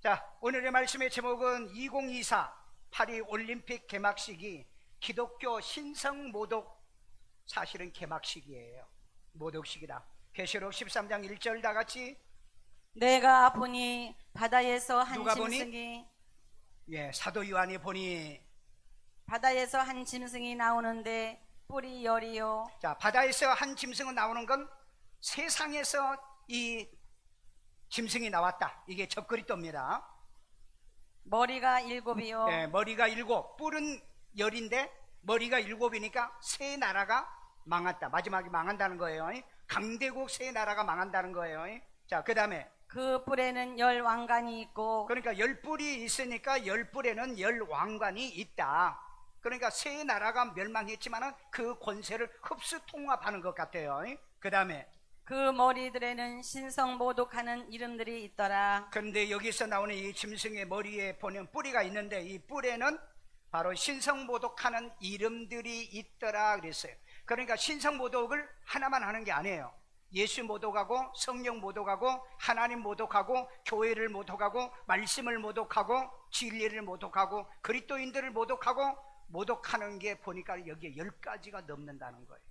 자, 오늘의 말씀의 제목은 2024 파리 올림픽 개막식이 기독교 신성 모독, 사실은 개막식이에요. 모독식이다. 계시록 13장 1절 다 같이. 내가 보니 바다에서 한 누가 보니? 짐승이 사도 요한이 보니. 바다에서 한 짐승이 나오는데 뿔이 열이요. 자, 바다에서 한 짐승은 나오는 건 세상에서 이 짐승이 나왔다. 이게 적그리스도입니다. 머리가 일곱이요. 머리가 7, 뿔은 10인데 머리가 7이니까 세 나라가 망했다. 마지막에 망한다는 거예요. 강대국 세 나라가 망한다는 거예요. 자, 그 다음에 그 뿔에는 10왕관이 있고, 그러니까 10뿔이 있으니까 10뿔에는 10왕관이 있다. 그러니까 세 나라가 멸망했지만 그 권세를 흡수 통합하는 것 같아요. 그 다음에 그 머리들에는 신성 모독하는 이름들이 있더라. 그런데 여기서 나오는 이 짐승의 머리에 보면 뿌리가 있는데 이 뿔에는 바로 신성모독하는 이름들이 있더라 그랬어요. 그러니까 신성모독을 하나만 하는 게 아니에요. 예수 모독하고 성령 모독하고 하나님 모독하고 교회를 모독하고 말씀을 모독하고 진리를 모독하고 그리스도인들을 모독하고 모독하는 게 보니까 여기에 10가지가 넘는다는 거예요.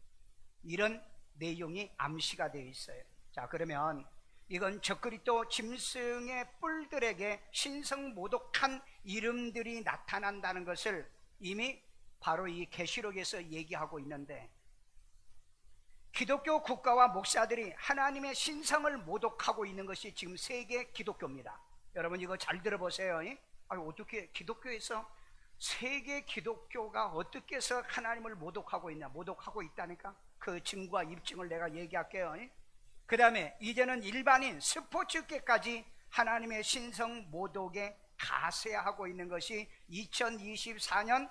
이런 내용이 암시가 되어 있어요. 자, 그러면 이건 적그리스도 짐승의 뿔들에게 신성모독한 이름들이 나타난다는 것을 이미 바로 이 계시록에서 얘기하고 있는데, 기독교 국가와 목사들이 하나님의 신성을 모독하고 있는 것이 지금 세계 기독교입니다. 여러분 이거 잘 들어보세요. 어떻게 기독교에서 세계 기독교가 어떻게 해서 하나님을 모독하고 있냐? 모독하고 있다니까. 그 증거와 입증을 내가 얘기할게요. 그 다음에 이제는 일반인 스포츠계까지 하나님의 신성 모독에 가세하고 있는 것이 2024년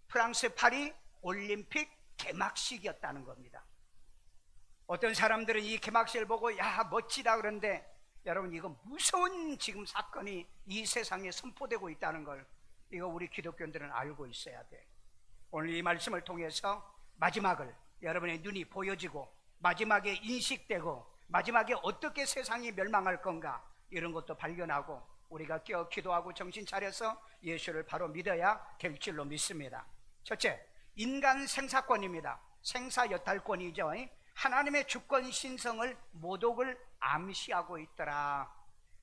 프랑스 파리 올림픽 개막식이었다는 겁니다. 어떤 사람들은 이 개막식을 보고 야 멋지다 그러는데, 여러분 이거 무서운 지금 사건이 이 세상에 선포되고 있다는 걸 이거 우리 기독교인들은 알고 있어야 돼. 오늘 이 말씀을 통해서 마지막을 여러분의 눈이 보여지고 마지막에 인식되고 마지막에 어떻게 세상이 멸망할 건가 이런 것도 발견하고 우리가 깨어 기도하고 정신 차려서 예수를 바로 믿어야 될 줄로 믿습니다. 첫째, 인간 생사권입니다. 생사여탈권이죠. 하나님의 주권 신성을 모독을 암시하고 있더라.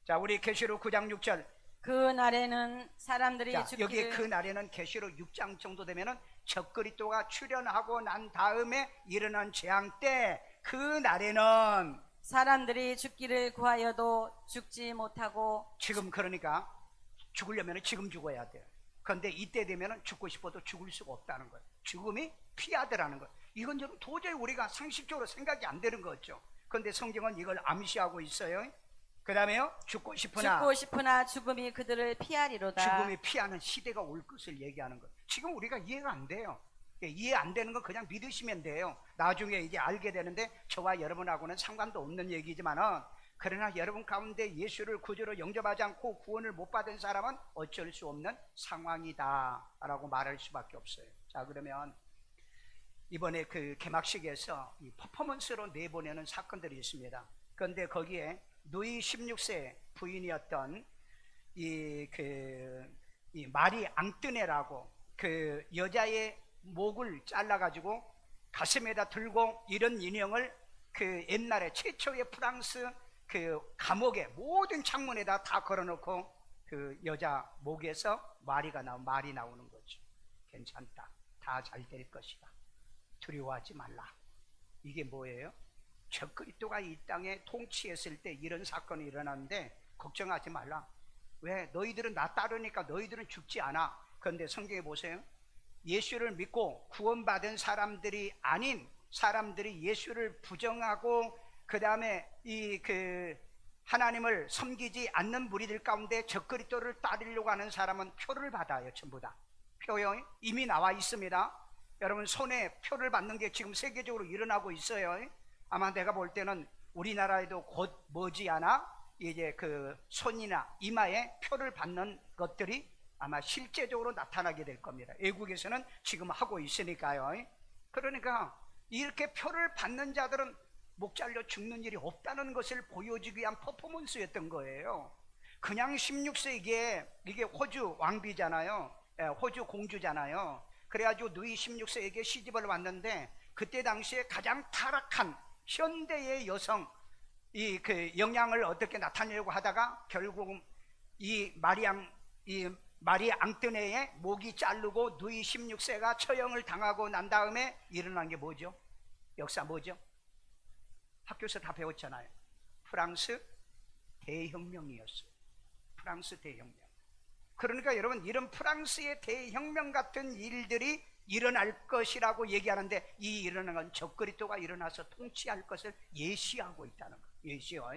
자, 우리 계시록 9장 6절. 그 날에는 사람들이 죽기를, 여기에 그 날에는 계시록 6장 정도 되면은 적그리스도가 출현하고 난 다음에 일어난 재앙 때, 그 날에는 사람들이 죽기를 구하여도 죽지 못하고, 지금 그러니까 죽으려면 지금 죽어야 돼요. 그런데 이때 되면 죽고 싶어도 죽을 수가 없다는 거예요. 죽음이 피하더라는 거예요. 이건 좀 도저히 우리가 상식적으로 생각이 안 되는 거죠. 그런데 성경은 이걸 암시하고 있어요. 그 다음에요, 죽고 싶으나 죽음이 그들을 피하리로다. 죽음이 피하는 시대가 올 것을 얘기하는 거예요. 지금 우리가 이해가 안 돼요. 이해 안 되는 건 그냥 믿으시면 돼요. 나중에 이제 알게 되는데 저와 여러분하고는 상관도 없는 얘기지만은, 그러나 여러분 가운데 예수를 구주로 영접하지 않고 구원을 못 받은 사람은 어쩔 수 없는 상황이다 라고 말할 수밖에 없어요. 자, 그러면 이번에 그 개막식에서 이 퍼포먼스로 내보내는 사건들이 있습니다. 그런데 거기에 누이 16세 부인이었던 이 마리 앙뜨네라고 그 여자의 목을 잘라가지고 가슴에다 들고 이런 인형을 그 옛날에 최초의 프랑스 그 감옥의 모든 창문에다 다 걸어놓고 그 여자 목에서 말이 나오는 거죠. 괜찮다. 다 잘 될 것이다. 두려워하지 말라. 이게 뭐예요? 적그리스도가 이 땅에 통치했을 때 이런 사건이 일어났는데 걱정하지 말라. 왜? 너희들은 나 따르니까 너희들은 죽지 않아. 그런데 성경에 보세요. 예수를 믿고 구원받은 사람들이 아닌 사람들이 예수를 부정하고 그 다음에 하나님을 섬기지 않는 무리들 가운데 적그리스도를 따르려고 하는 사람은 표를 받아요. 전부 다 표요. 이미 나와 있습니다. 여러분 손에 표를 받는 게 지금 세계적으로 일어나고 있어요. 아마 내가 볼 때는 우리나라에도 곧 머지않아 이제 그 손이나 이마에 표를 받는 것들이 아마 실제적으로 나타나게 될 겁니다. 외국에서는 지금 하고 있으니까요. 그러니까 이렇게 표를 받는 자들은 목 잘려 죽는 일이 없다는 것을 보여주기 위한 퍼포먼스였던 거예요. 그냥 16세 이게 호주 왕비잖아요. 호주 공주잖아요. 그래가지고 누이 16세에게 시집을 왔는데 그때 당시에 가장 타락한 현대의 여성 그 영향을 어떻게 나타내려고 하다가 결국 이 마리 앙뜨네의 목이 자르고 누이 16세가 처형을 당하고 난 다음에 일어난 게 뭐죠? 역사 뭐죠? 학교에서 다 배웠잖아요. 프랑스 대혁명이었어요. 프랑스 대혁명. 그러니까 여러분, 이런 프랑스의 대혁명 같은 일들이 일어날 것이라고 얘기하는데, 이 일어나는 건 적그리스도가 일어나서 통치할 것을 예시하고 있다는 거예요. 예시요.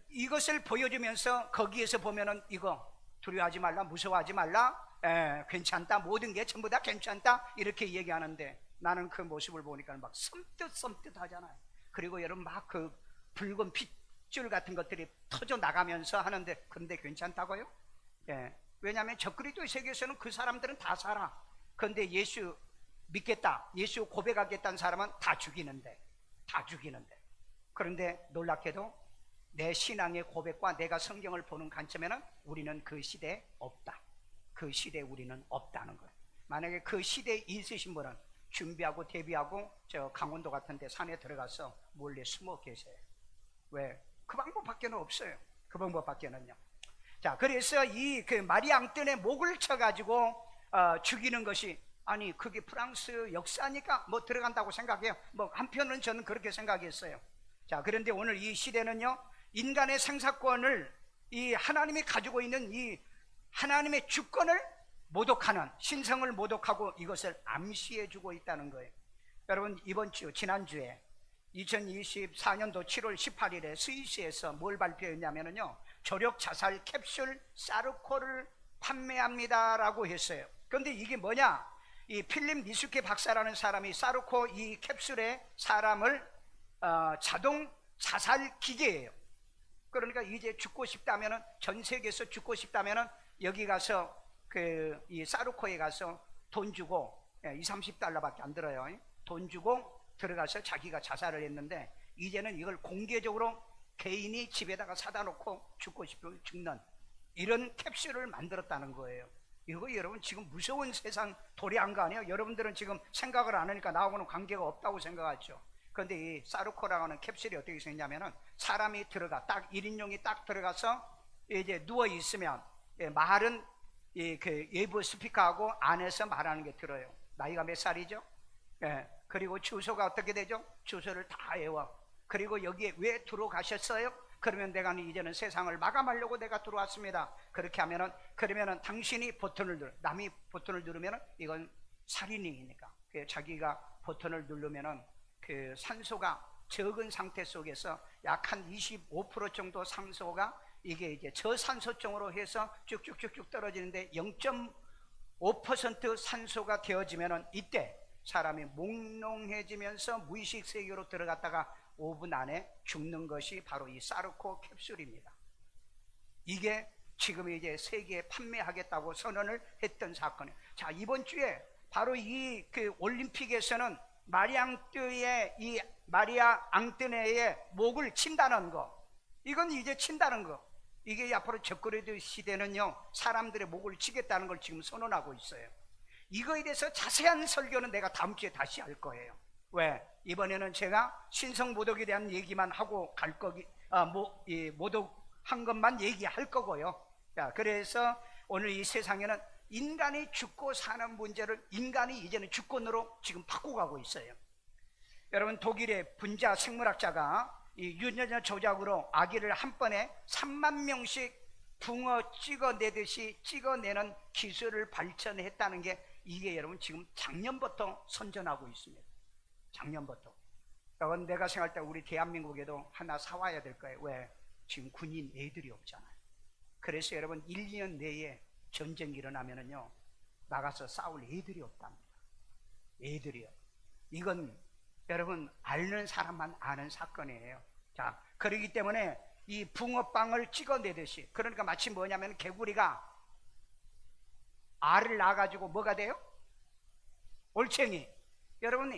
이것을 보여주면서 거기에서 보면은 이거 두려워하지 말라, 무서워하지 말라, 괜찮다, 모든 게 전부 다 괜찮다 이렇게 얘기하는데, 나는 그 모습을 보니까 막 섬뜩하잖아요. 그리고 여러분 막 그 붉은 핏줄 같은 것들이 터져 나가면서 하는데, 그런데 괜찮다고요? 왜냐하면 적그리스도의 세계에서는 그 사람들은 다 살아. 그런데 예수 믿겠다, 예수 고백하겠다는 사람은 다 죽이는데. 그런데 놀랍게도 내 신앙의 고백과 내가 성경을 보는 관점에는 우리는 그 시대에 없다. 그 시대에 우리는 없다는 거예요. 만약에 그 시대에 있으신 분은 준비하고 대비하고 저 강원도 같은 데 산에 들어가서 몰래 숨어 계세요. 왜? 그 방법밖에는 없어요. 그 방법밖에는요. 자, 그래서 그 마리 앙뜨네 목을 쳐가지고 죽이는 것이, 아니 그게 프랑스 역사니까 뭐 들어간다고 생각해요. 뭐 한편은 저는 그렇게 생각했어요. 자, 그런데 오늘 이 시대는요, 인간의 생사권을 이 하나님이 가지고 있는 이 하나님의 주권을 모독하는, 신성을 모독하고 이것을 암시해 주고 있다는 거예요. 여러분, 이번 주 지난주에 2024년도 7월 18일에 스위스에서 뭘 발표했냐면요, 조력 자살 캡슐 사르코를 판매합니다라고 했어요. 그런데 이게 뭐냐, 이 필립 미수케 박사라는 사람이 사르코 이 캡슐에 사람을 자동 자살 기계예요. 그러니까 이제 죽고 싶다면은, 전 세계에서 죽고 싶다면은 여기 가서 이 사르코에 가서 돈 주고, 20-30달러밖에 안 들어요. 돈 주고 들어가서 자기가 자살을 했는데, 이제는 이걸 공개적으로 개인이 집에다가 사다 놓고 죽고 싶으면 죽는 이런 캡슐을 만들었다는 거예요. 이거 여러분 지금 무서운 세상 도래한 거 아니에요? 여러분들은 지금 생각을 안 하니까 나하고는 관계가 없다고 생각하죠. 그런데 이 사르코라고 하는 캡슐이 어떻게 생겼냐면은, 사람이 들어가 딱 1인용이 딱 들어가서 이제 누워 있으면 말은 그 외부 스피커하고 안에서 말하는 게 들어요. 나이가 몇 살이죠? 그리고 주소가 어떻게 되죠? 주소를 다 외워. 그리고 여기에 왜 들어가셨어요? 그러면 내가 이제는 세상을 마감하려고 내가 들어왔습니다. 그렇게 하면은, 그러면은 당신이 버튼을 남이 버튼을 누르면은 이건 살인이니까, 자기가 버튼을 누르면은 그 산소가 적은 상태 속에서 약 한 25% 정도 산소가 이게 이제 저산소증으로 해서 쭉쭉쭉쭉 떨어지는데, 0.5% 산소가 되어지면은 이때 사람이 몽롱해지면서 무의식 세계로 들어갔다가 5분 안에 죽는 것이 바로 이 사르코 캡슐입니다. 이게 지금 이제 세계에 판매하겠다고 선언을 했던 사건이에요. 자, 이번 주에 바로 이 그 올림픽에서는 마리아 앙뜨네의 목을 친다는 거, 이건 이제 친다는 거, 이게 앞으로 적그리스도 시대는요, 사람들의 목을 치겠다는 걸 지금 선언하고 있어요. 이거에 대해서 자세한 설교는 내가 다음 주에 다시 할 거예요. 왜? 이번에는 제가 신성 모독에 대한 얘기만 하고 갈 거기, 모독한 것만 얘기할 거고요. 자, 그래서 오늘 이 세상에는 인간이 죽고 사는 문제를 인간이 이제는 주권으로 지금 바꿔가고 있어요. 여러분, 독일의 분자 생물학자가 이 유전자 조작으로 아기를 한 번에 3만 명씩 붕어 찍어내듯이 찍어내는 기술을 발전했다는 게, 이게 여러분 지금 작년부터 선전하고 있습니다. 작년부터. 여러분, 내가 생각할 때 우리 대한민국에도 하나 사와야 될 거예요. 왜? 지금 군인 애들이 없잖아요. 그래서 여러분 1, 2년 내에 전쟁이 일어나면은요, 나가서 싸울 애들이 없답니다. 애들이요. 이건 여러분 아는 사람만 아는 사건이에요. 자, 그렇기 때문에 이 붕어빵을 찍어내듯이, 그러니까 마치 뭐냐면 개구리가 알을 낳아가지고 뭐가 돼요? 올챙이. 여러분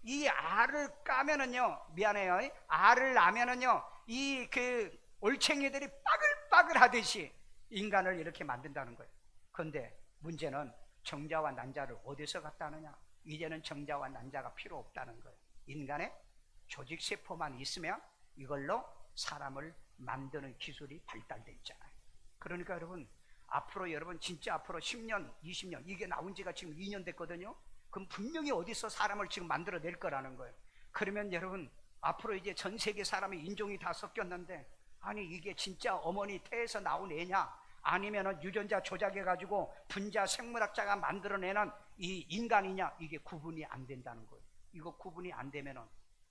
이 알을 까면은요, 미안해요, 알을 나면은요, 이 그 올챙이들이 빠글빠글 하듯이 인간을 이렇게 만든다는 거예요. 그런데 문제는 정자와 난자를 어디서 갖다 하느냐? 이제는 정자와 난자가 필요 없다는 거예요. 인간의 조직세포만 있으면 이걸로 사람을 만드는 기술이 발달돼 있잖아요. 그러니까 여러분, 앞으로 여러분 진짜 앞으로 10년, 20년, 이게 나온 지가 지금 2년 됐거든요. 그럼 분명히 어디서 사람을 지금 만들어낼 거라는 거예요. 그러면 여러분, 앞으로 이제 전 세계 사람의 인종이 다 섞였는데, 아니 이게 진짜 어머니 태에서 나온 애냐, 아니면은 유전자 조작해가지고 분자 생물학자가 만들어내는 이 인간이냐, 이게 구분이 안 된다는 거예요. 이거 구분이 안 되면은,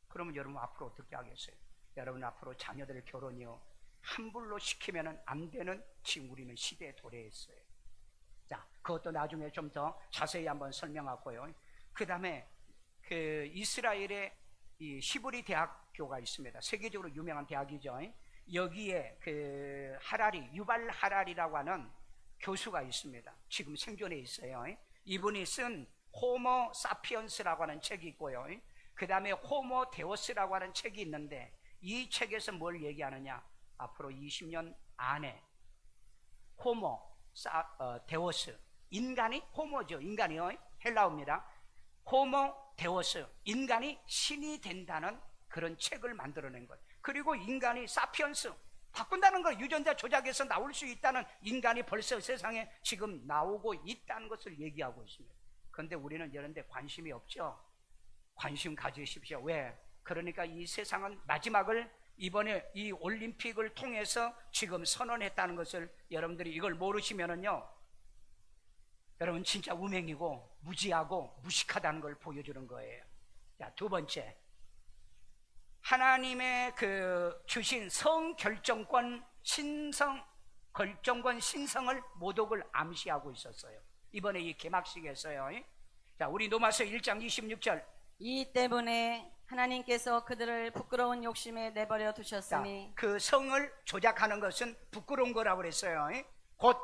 그러면 여러분 앞으로 어떻게 하겠어요? 여러분 앞으로 자녀들 결혼이요, 함부로 시키면은 안 되는 지금 우리는 시대에 도래했어요. 자, 그것도 나중에 좀 더 자세히 한번 설명하고요. 그 다음에 그 이스라엘의 이 시브리 대학교가 있습니다. 세계적으로 유명한 대학이죠. 여기에 그 하라리, 유발 하라리라고 하는 교수가 있습니다. 지금 생존해 있어요. 이분이 쓴 호모 사피언스라고 하는 책이 있고요. 그 다음에 호모 데오스라고 하는 책이 있는데, 이 책에서 뭘 얘기하느냐? 앞으로 20년 안에 호모 데오스, 인간이 호모죠. 인간이요, 헬라어입니다. 호모 데오스, 인간이 신이 된다는 그런 책을 만들어낸 거예요. 그리고 인간이 사피언스, 바꾼다는 걸, 유전자 조작해서 나올 수 있다는 인간이 벌써 세상에 지금 나오고 있다는 것을 얘기하고 있습니다. 그런데 우리는 이런 데 관심이 없죠. 관심 가지십시오. 왜? 그러니까 이 세상은 마지막을 이번에 이 올림픽을 통해서 지금 선언했다는 것을, 여러분들이 이걸 모르시면은요, 여러분 진짜 우맹이고 무지하고 무식하다는 걸 보여주는 거예요. 자, 두 번째, 하나님의 그 주신 성결정권 신성을 모독을 암시하고 있었어요. 이번에 이 개막식에서요. 자, 우리 로마서 1장 26절. 이 때문에 하나님께서 그들을 부끄러운 욕심에 내버려 두셨으니, 그 성을 조작하는 것은 부끄러운 거라고 그랬어요. 곧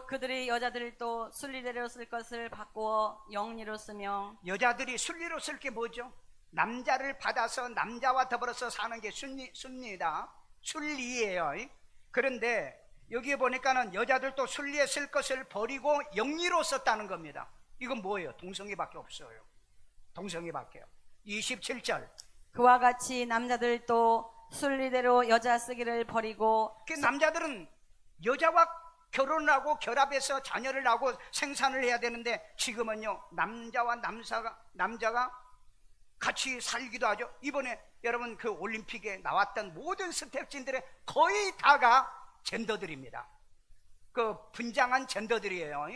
그들이 여자들도 순리대로 쓸 것을 바꾸어 영리로 쓰며. 여자들이 순리로 쓸 게 뭐죠? 남자를 받아서 남자와 더불어서 사는 게 순리다. 순리예요. 그런데 여기에 보니까는 여자들도 순리에 쓸 것을 버리고 영리로 썼다는 겁니다. 이건 뭐예요? 동성애밖에 없어요. 동성애밖에요. 27절. 그와 같이 남자들도 순리대로 여자 쓰기를 버리고. 그 남자들은 여자와 결혼하고 결합해서 자녀를 낳고 생산을 해야 되는데, 지금은요, 남자와 남자가 같이 살기도 하죠. 이번에 여러분 그 올림픽에 나왔던 모든 스텝진들의 거의 다가 젠더들입니다. 그 분장한 젠더들이에요.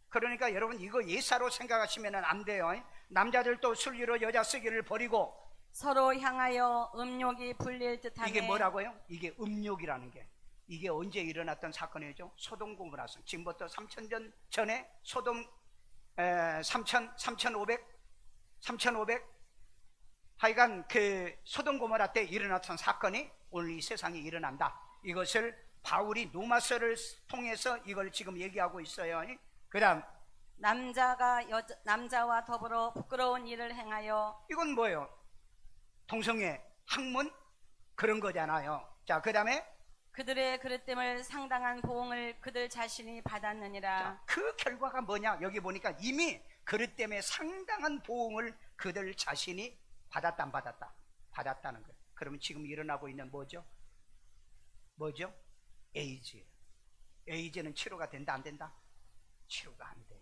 그러니까 여러분 이거 예사로 생각하시면 안 돼요. 남자들도 순리로 여자 쓰기를 버리고 서로 향하여 음욕이 불릴 듯하게. 이게 뭐라고요? 이게 음욕이라는 게, 이게 언제 일어났던 사건이죠? 소돔 고모라. 지금부터 3000년 전에 소돔 3500 하여간 그 소돔 고모라 때 일어났던 사건이 오늘 이 세상에 일어난다. 이것을 바울이 로마서를 통해서 이걸 지금 얘기하고 있어요. 그 다음, 남자와 더불어 부끄러운 일을 행하여. 이건 뭐예요? 동성애, 학문 그런 거잖아요. 자, 그 다음에 그들의 그릇됨을 상당한 보응을 그들 자신이 받았느니라. 자, 그 결과가 뭐냐? 여기 보니까 이미 그릇 때문에 상당한 보응을 그들 자신이 받았다 안 받았다? 받았다는 거예요. 그러면 지금 일어나고 있는 뭐죠? 에이즈. 에이즈는 치료가 된다 안 된다? 치료가 안 돼요.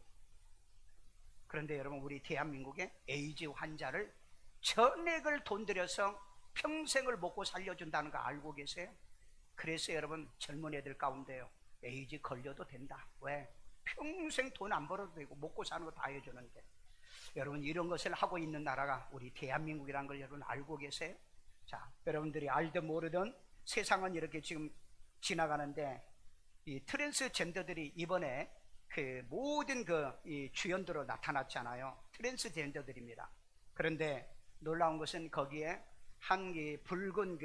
그런데 여러분, 우리 대한민국에 에이즈 환자를 전액을 돈 들여서 평생을 먹고 살려준다는 거 알고 계세요? 그래서 여러분, 젊은 애들 가운데요, 에이즈 걸려도 된다. 왜? 평생 돈 안 벌어도 되고 먹고 사는 거 다 해주는데. 여러분, 이런 것을 하고 있는 나라가 우리 대한민국이라는 걸 여러분 알고 계세요? 자, 여러분들이 알든 모르든 세상은 이렇게 지금 지나가는데, 이 트랜스젠더들이 이번에 그 모든 이 주연들로 나타났잖아요. 트랜스젠더들입니다. 그런데 놀라운 것은 거기에 한 붉은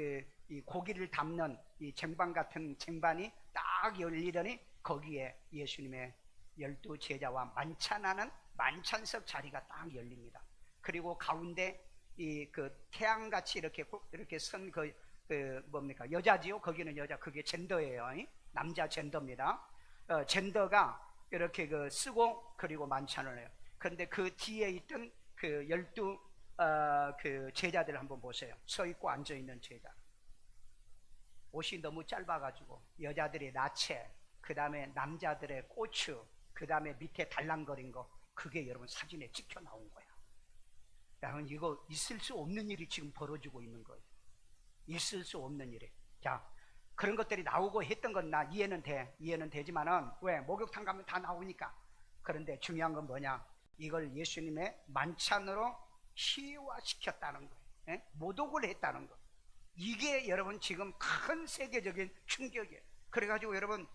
이 고기를 담는 이 쟁반 같은 쟁반이 딱 열리더니 거기에 예수님의 12 제자와 만찬하는 만찬석 자리가 딱 열립니다. 그리고 가운데 이 그 태양같이 이렇게 선 뭡니까 여자지요. 거기는 여자, 그게 젠더예요. 남자 젠더입니다. 젠더가 이렇게 쓰고 그리고 만찬을 해요. 그런데 그 뒤에 있던 그 12 그 제자들 한번 보세요. 서 있고 앉아 있는 제자. 옷이 너무 짧아가지고 여자들의 나체, 그 다음에 남자들의 꼬추, 그 다음에 밑에 달랑거린 거, 그게 여러분 사진에 찍혀 나온 거야. 여러분 이거 있을 수 없는 일이 지금 벌어지고 있는 거예요. 있을 수 없는 일이. 자, 그런 것들이 나오고 했던 건 나 이해는 되지만은 왜? 목욕탕 가면 다 나오니까. 그런데 중요한 건 뭐냐? 이걸 예수님의 만찬으로 희화시켰다는 거예요. 예? 모독을 했다는 거. 이게 여러분 지금 큰 세계적인 충격이에요. 그래가지고 여러분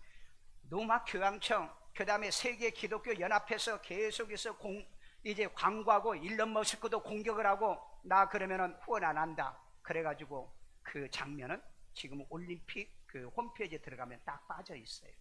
노마 교황청, 그 다음에 세계 기독교 연합회에서 계속해서 이제 광고하고 일론 머스크도 공격을 하고, 나 그러면은 후원 안 한다. 그래가지고 그 장면은 지금 올림픽 그 홈페이지에 들어가면 딱 빠져 있어요.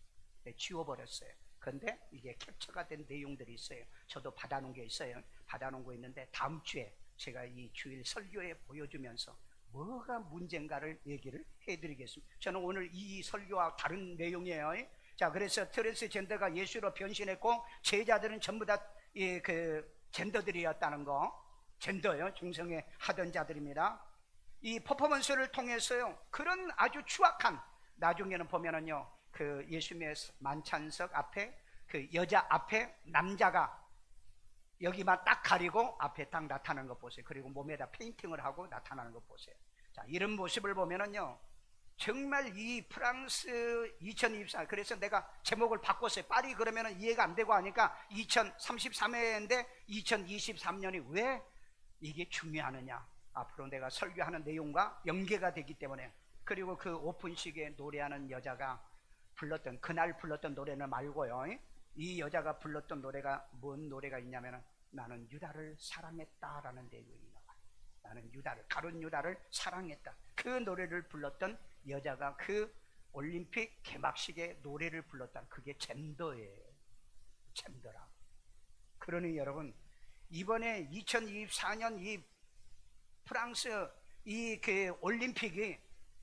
네, 지워버렸어요. 그런데 이게 캡처가 된 내용들이 있어요. 저도 받아놓은 게 있어요. 받아놓은 거 있는데 다음 주에 제가 이 주일 설교에 보여주면서 뭐가 문제인가를 얘기를 해드리겠습니다. 저는 오늘 이 설교와 다른 내용이에요. 자, 그래서 트랜스젠더가 예수로 변신했고 제자들은 전부 다 젠더들이었다는 거. 젠더요, 중성에 하던 자들입니다. 이 퍼포먼스를 통해서요, 그런 아주 추악한, 나중에는 보면은요, 그 예수님의 만찬석 앞에 그 여자 앞에 남자가 여기만 딱 가리고 앞에 딱 나타나는 거 보세요. 그리고 몸에다 페인팅을 하고 나타나는 거 보세요. 자, 이런 모습을 보면은요, 정말 이 프랑스 2024, 그래서 내가 제목을 바꿨어요. 파리 그러면은 이해가 안 되고 하니까 2033회인데 2023년이 왜 이게 중요하느냐? 앞으로 내가 설교하는 내용과 연계가 되기 때문에. 그리고 그 오픈식에 노래하는 여자가 그날 불렀던 노래는 말고요, 이 여자가 불렀던 노래가 뭔 노래가 있냐면은 나는 유다를 사랑했다라는 내용이 나와요. 나는 가룟 유다를 사랑했다. 그 노래를 불렀던 여자가 그 올림픽 개막식에 노래를 불렀다. 그게 젠더예요. 젠더라. 그러니 여러분, 이번에 2024년 이 프랑스 그 올림픽이,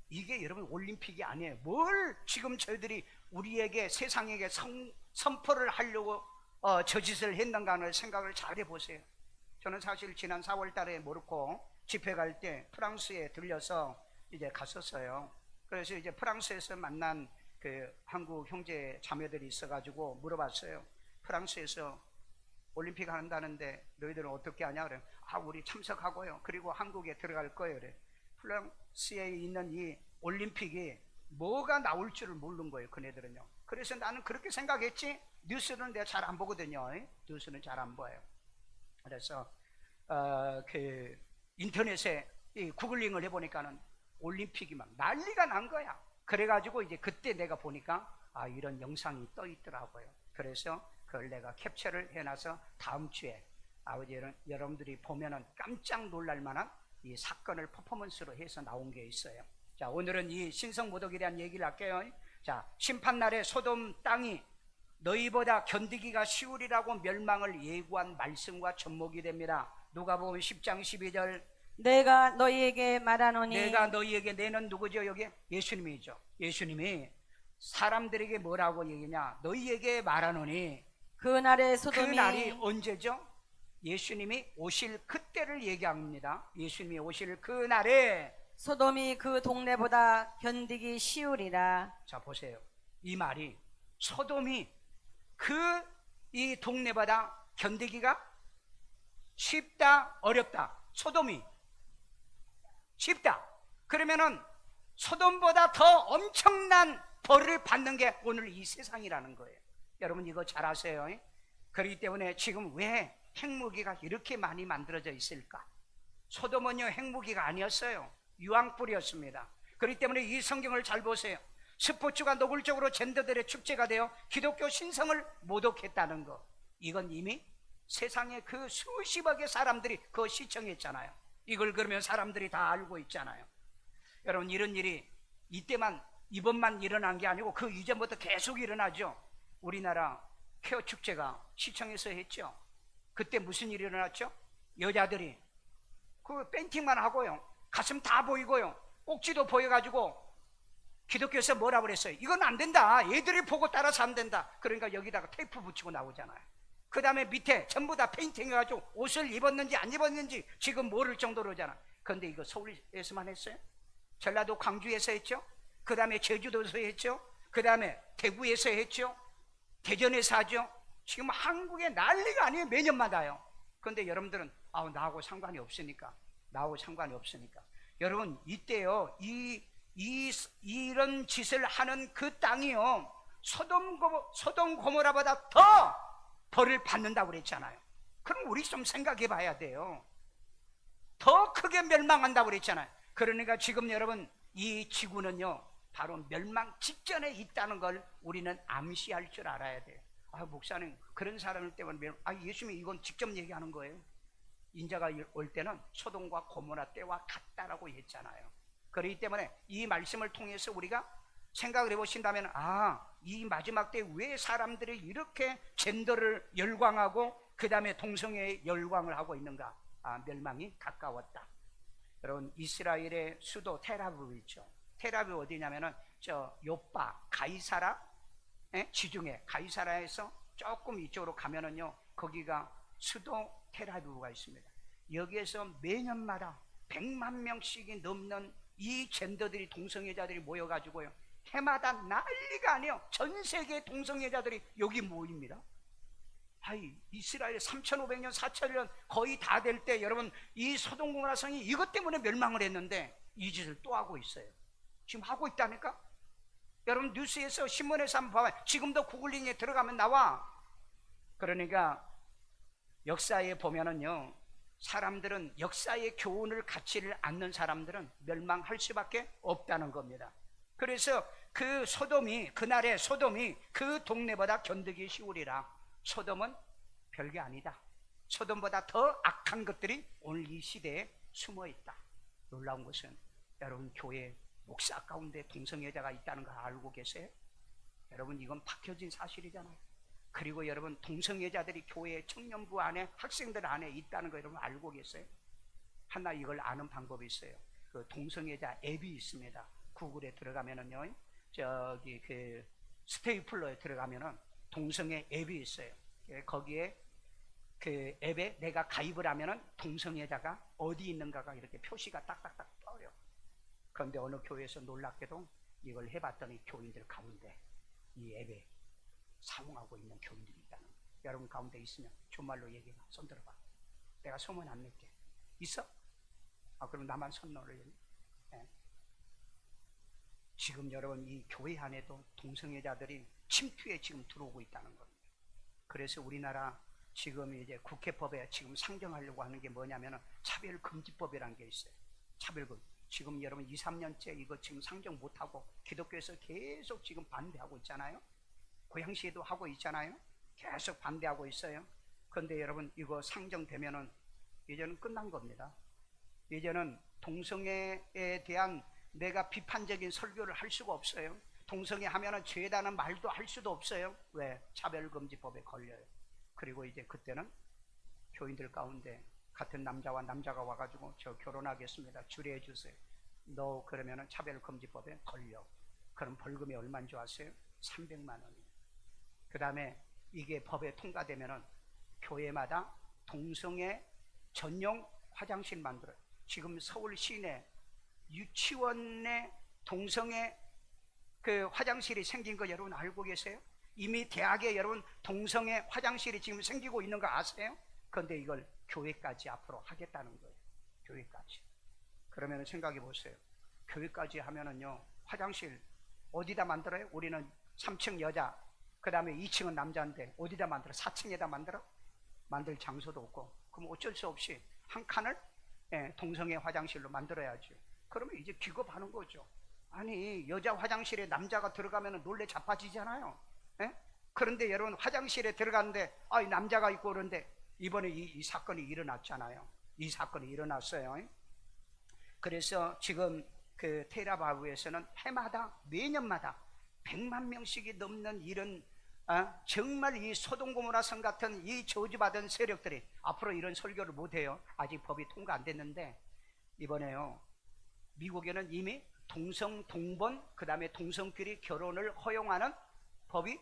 이게 여러분 올림픽이 아니에요. 뭘 지금 저희들이 우리에게, 세상에게 선포를 하려고 저 짓을 했는가를 생각을 잘 해보세요. 저는 사실 지난 4월 달에 모로코 집회 갈 때 프랑스에 들려서 이제 갔었어요. 그래서 이제 프랑스에서 만난 그 한국 형제 자매들이 있어가지고 물어봤어요. 프랑스에서 올림픽 한다는데 너희들은 어떻게 하냐? 그래. 우리 참석하고요. 그리고 한국에 들어갈 거예요. 그래. 프랑스에 있는 이 올림픽이 뭐가 나올 줄을 모르는 거예요. 그네들은요. 그래서 나는 그렇게 생각했지, 뉴스는 내가 잘 안 보거든요. 뉴스는 잘 안 봐요. 그래서 그 인터넷에 구글링을 해보니까는 올림픽이 막 난리가 난 거야. 그래가지고 이제 그때 내가 보니까 이런 영상이 떠 있더라고요. 그래서 그걸 내가 캡처를 해놔서 다음 주에 여러분들이 보면은 깜짝 놀랄 만한 이 사건을 퍼포먼스로 해서 나온 게 있어요. 자, 오늘은 이 신성모독에 대한 얘기를 할게요. 자, 심판날에 소돔 땅이 너희보다 견디기가 쉬우리라고 멸망을 예고한 말씀과 접목이 됩니다. 누가복음 10장 12절. 내가 너희에게 말하노니. 내가 너희에게, 내는 누구죠? 여기 예수님이죠. 예수님이 사람들에게 뭐라고 얘기냐? 너희에게 말하노니. 그날의 소돔이. 그 날이 언제죠? 예수님이 오실 그때를 얘기합니다. 예수님이 오실 그 날에 소돔이 그 동네보다 견디기 쉬우리라. 자, 보세요. 이 말이 소돔이 이 동네보다 견디기가 쉽다, 어렵다? 소돔이 쉽다. 그러면은 소돔보다 더 엄청난 벌을 받는 게 오늘 이 세상이라는 거예요. 여러분 이거 잘 아세요. 그렇기 때문에 지금 왜 핵무기가 이렇게 많이 만들어져 있을까? 소돔은요, 핵무기가 아니었어요. 유황불이었습니다. 그렇기 때문에 이 성경을 잘 보세요. 스포츠가 노골적으로 젠더들의 축제가 되어 기독교 신성을 모독했다는 거, 이건 이미 세상에 그 수십억의 사람들이 그거 시청했잖아요. 이걸 그러면 사람들이 다 알고 있잖아요. 여러분 이런 일이 이번만 일어난 게 아니고 그 이전부터 계속 일어나죠. 우리나라 퀘어 축제가 시청에서 했죠. 그때 무슨 일이 일어났죠? 여자들이 그 팬팅만 하고요, 가슴 다 보이고요, 꼭지도 보여가지고 기독교에서 뭐라 그랬어요? 이건 안 된다, 애들이 보고 따라서 안 된다. 그러니까 여기다가 테이프 붙이고 나오잖아요. 그 다음에 밑에 전부 다 페인팅 해가지고 옷을 입었는지 안 입었는지 지금 모를 정도로잖아. 그런데 이거 서울에서만 했어요? 전라도 광주에서 했죠? 그 다음에 제주도에서 했죠? 그 다음에 대구에서 했죠? 대전에서 하죠? 지금 한국에 난리가 아니에요, 매년마다요. 그런데 여러분들은 나하고 상관이 없으니까, 여러분 이때요, 이런 짓을 하는 그 땅이요, 소돔 고모라보다 더 벌을 받는다고 그랬잖아요. 그럼 우리 좀 생각해 봐야 돼요. 더 크게 멸망한다고 그랬잖아요. 그러니까 지금 여러분 이 지구는요 바로 멸망 직전에 있다는 걸 우리는 암시할 줄 알아야 돼요. 목사님 그런 사람을 때문에 예수님이 이건 직접 얘기하는 거예요. 인자가 올 때는 소돔과 고모라 때와 같다라고 했잖아요. 그렇기 때문에 이 말씀을 통해서 우리가 생각을 해보신다면 이 마지막 때 왜 사람들이 이렇게 젠더를 열광하고 그 다음에 동성애에 열광을 하고 있는가? 멸망이 가까웠다. 여러분 이스라엘의 수도 텔아비브 있죠. 텔아비브 어디냐면은 저 요빠 가이사라 지중해 가이사라에서 조금 이쪽으로 가면은요 거기가 수도 텔아비브가 있습니다. 여기에서 매년마다 100만 명씩이 넘는 이 젠더들이 동성애자들이 모여가지고요 해마다 난리가 아니에요. 전 세계 동성애자들이 여기 모입니다. 이스라엘 3,500년 4,000년 거의 다 될 때 여러분 이 소돔 고모라 성이 이것 때문에 멸망을 했는데 이 짓을 또 하고 있어요. 지금 하고 있다니까. 여러분 뉴스에서 신문에서 한번 봐봐요. 지금도 구글링에 들어가면 나와. 그러니까 역사에 보면은요 사람들은 역사의 교훈을 가치를 않는 사람들은 멸망할 수밖에 없다는 겁니다. 그래서 그 소돔이 그날의 소돔이 그 동네보다 견디기 쉬우리라. 소돔은 별게 아니다. 소돔보다 더 악한 것들이 오늘 이 시대에 숨어 있다. 놀라운 것은 여러분 교회 목사 가운데 동성애자가 있다는 거 알고 계세요? 여러분 이건 밝혀진 사실이잖아요. 그리고 여러분 동성애자들이 교회 청년부 안에 학생들 안에 있다는 거 여러분 알고 계세요? 하나 이걸 아는 방법이 있어요. 그 동성애자 앱이 있습니다. 구글에 들어가면은요 저기 그 스테이플러에 들어가면은 동성애 앱이 있어요. 거기에 그 앱에 내가 가입을 하면은 동성애자가 어디 있는가가 이렇게 표시가 딱딱딱 떠요. 그런데 어느 교회에서 놀랍게도 이걸 해봤더니 교인들 가운데 이 앱에 사용하고 있는 교인들이 있다는 거예요. 여러분 가운데 있으면 정말로 얘기해봐. 손 들어봐. 내가 소문 안 낼게. 있어? 그럼 나만 손 넣으려. 지금 여러분 이 교회 안에도 동성애자들이 침투에 지금 들어오고 있다는 겁니다. 그래서 우리나라 지금 이제 국회법에 지금 상정하려고 하는 게 뭐냐면은 차별금지법이라는 게 있어요. 차별금. 지금 여러분 2, 3년째 이거 지금 상정 못하고 기독교에서 계속 지금 반대하고 있잖아요. 고양시에도 하고 있잖아요. 계속 반대하고 있어요. 그런데 여러분 이거 상정되면은 이제는 끝난 겁니다. 이제는 동성애에 대한 내가 비판적인 설교를 할 수가 없어요. 동성애 하면은 죄다는 말도 할 수도 없어요. 왜? 차별금지법에 걸려요. 그리고 이제 그때는 교인들 가운데 같은 남자와 남자가 와가지고 저 결혼하겠습니다. 주례해 주세요. 너 그러면은 차별금지법에 걸려. 그럼 벌금이 얼마인 줄 아세요? 300만 원이에요. 그 다음에 이게 법에 통과되면은 교회마다 동성애 전용 화장실 만들어요. 지금 서울 시내 유치원에 동성애 그 화장실이 생긴 거 여러분 알고 계세요? 이미 대학에 여러분 동성애 화장실이 지금 생기고 있는 거 아세요? 그런데 이걸 교회까지 앞으로 하겠다는 거예요. 교회까지. 그러면 생각해 보세요. 교회까지 하면은요 화장실 어디다 만들어요? 우리는 3층 여자 그 다음에 2층은 남자인데 어디다 만들어? 4층에다 만들어? 만들 장소도 없고. 그럼 어쩔 수 없이 한 칸을 동성애 화장실로 만들어야죠. 그러면 이제 기겁하는 거죠. 아니 여자 화장실에 남자가 들어가면 놀래 자빠지잖아요. 그런데 여러분 화장실에 들어갔는데 남자가 있고 그런데 이번에 이 사건이 일어났잖아요. 이 사건이 일어났어요. 그래서 지금 그 테라바브에서는 해마다 매년마다 100만 명씩이 넘는 이런 정말 이 소돔 고모라 성 같은 이 저주받은 세력들이 앞으로 이런 설교를 못해요. 아직 법이 통과 안 됐는데 이번에요 미국에는 이미 동성 동본 그 다음에 동성끼리 결혼을 허용하는 법이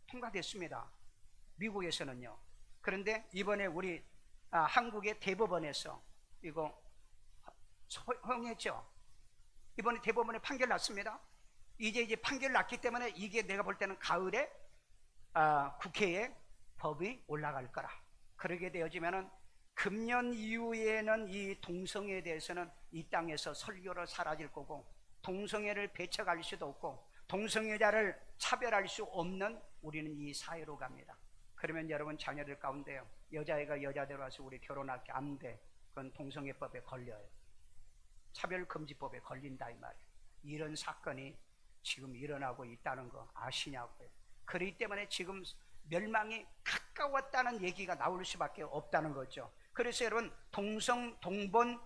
통과됐습니다. 미국에서는요. 그런데 이번에 우리 한국의 대법원에서 이거 허용했죠. 이번에 대법원에 판결 났습니다. 이제 판결 났기 때문에 이게 내가 볼 때는 가을에 국회에 법이 올라갈 거라. 그러게 되어지면은 금년 이후에는 이 동성애에 대해서는 이 땅에서 설교로 사라질 거고, 동성애를 배척할 수도 없고, 동성애자를 차별할 수 없는 우리는 이 사회로 갑니다. 그러면 여러분 자녀들 가운데요, 여자애가 여자대로 와서 우리 결혼할 게 안 돼. 그건 동성애법에 걸려요. 차별금지법에 걸린다 이 말이에요. 이런 사건이 지금 일어나고 있다는 거 아시냐고요. 그렇기 때문에 지금 멸망이 가까웠다는 얘기가 나올 수밖에 없다는 거죠. 그래서 여러분 동성 동본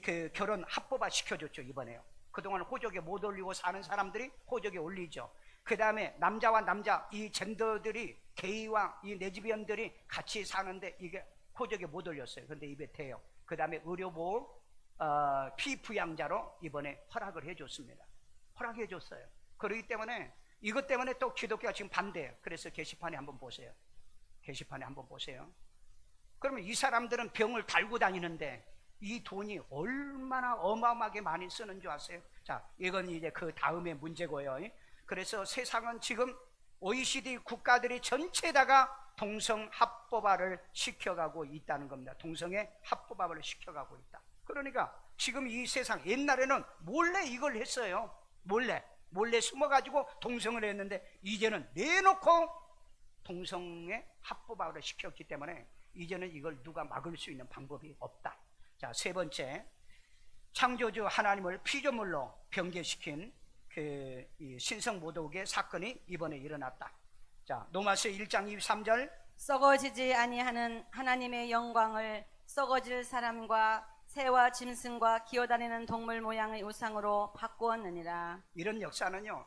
그 결혼 합법화 시켜줬죠. 이번에요. 그동안 호적에 못 올리고 사는 사람들이 호적에 올리죠. 그 다음에 남자와 남자 이 젠더들이 게이와 이 레즈비언들이 같이 사는데 이게 호적에 못 올렸어요. 그런데 입에 대요. 그 다음에 의료보험 피부양자로 이번에 허락을 해줬습니다. 허락해 줬어요. 그렇기 때문에 이것 때문에 또 기독교가 지금 반대해요. 그래서 게시판에 한번 보세요. 게시판에 한번 보세요. 그러면 이 사람들은 병을 달고 다니는데 이 돈이 얼마나 어마어마하게 많이 쓰는 줄 아세요? 자, 이건 이제 그 다음의 문제고요. 그래서 세상은 지금 OECD 국가들이 전체다가 동성 합법화를 시켜가고 있다는 겁니다. 동성애 합법화를 시켜가고 있다. 그러니까 지금 이 세상, 옛날에는 몰래 이걸 했어요. 몰래 숨어가지고 동성을 했는데 이제는 내놓고 동성애 합법화를 시켰기 때문에 이제는 이걸 누가 막을 수 있는 방법이 없다. 자, 세 번째, 창조주 하나님을 피조물로 변개시킨 이 신성모독의 사건이 이번에 일어났다. 자, 로마서 1장 23절, 썩어지지 아니하는 하나님의 영광을 썩어질 사람과 새와 짐승과 기어다니는 동물 모양의 우상으로 바꾸었느니라. 이런 역사는요,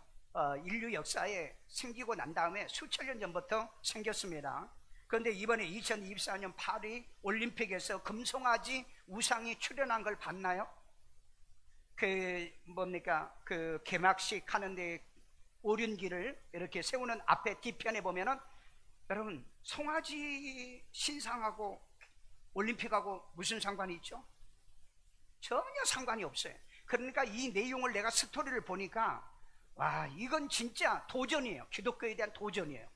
인류 역사에 생기고 난 다음에 수천 년 전부터 생겼습니다. 그런데 이번에 2024년 파리 올림픽에서 금송아지 우상이 출현한 걸 봤나요? 그 개막식 하는데 오륜기를 이렇게 세우는 앞에 뒤편에 보면은 여러분 송아지 신상하고 올림픽하고 무슨 상관이 있죠? 전혀 상관이 없어요. 그러니까 이 내용을 내가 스토리를 보니까 와, 이건 진짜 도전이에요. 기독교에 대한 도전이에요.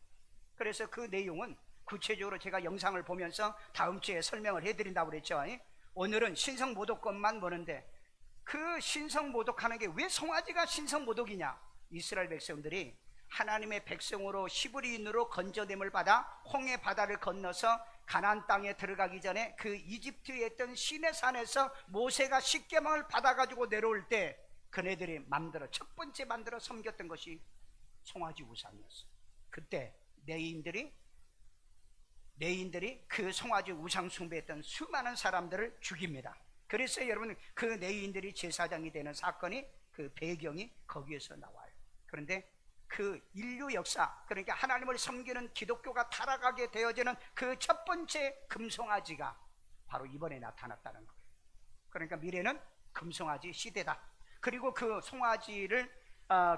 그래서 그 내용은 구체적으로 제가 영상을 보면서 다음 주에 설명을 해드린다고 그랬죠. 오늘은 신성모독권만 보는데 그 신성모독하는 게 왜 송아지가 신성모독이냐? 이스라엘 백성들이 하나님의 백성으로 히브리인으로 건져냄을 받아 홍해 바다를 건너서 가나안 땅에 들어가기 전에 그 이집트에 있던 시내산에서 모세가 십계명을 받아가지고 내려올 때 그네들이 첫 번째 만들어 섬겼던 것이 송아지 우상이었어요. 그때 내인들이 그 송아지 우상 숭배했던 수많은 사람들을 죽입니다. 그래서 여러분 그 내인들이 제사장이 되는 사건이 그 배경이 거기에서 나와요. 그런데 그 인류 역사, 그러니까 하나님을 섬기는 기독교가 타락하게 되어지는 그 첫 번째 금송아지가 바로 이번에 나타났다는 거예요. 그러니까 미래는 금송아지 시대다. 그리고 그 송아지를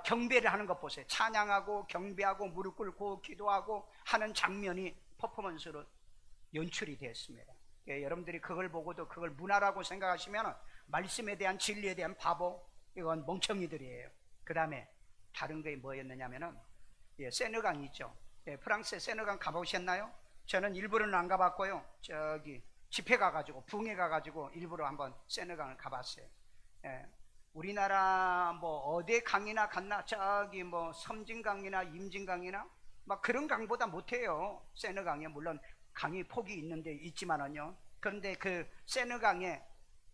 경배를 하는 것 보세요. 찬양하고 경배하고 무릎 꿇고 기도하고 하는 장면이 퍼포먼스로 연출이 됐습니다. 여러분들이 그걸 보고도 그걸 문화라고 생각하시면 말씀에 대한 진리에 대한 바보, 이건 멍청이들이에요. 그 다음에 다른 게 뭐였느냐면은 세느강 있죠. 프랑스 세느강 가보셨나요? 저는 일부러는 안 가봤고요. 저기 집회 가가지고 붕에 가가지고 일부러 한번 세느강을 가봤어요. 우리나라 뭐 어디 강이나 갔나? 저기 뭐 섬진강이나 임진강이나 막 그런 강보다 못해요. 세느강에 물론 강이 폭이 있는데 있지만은요. 그런데 그 세느강에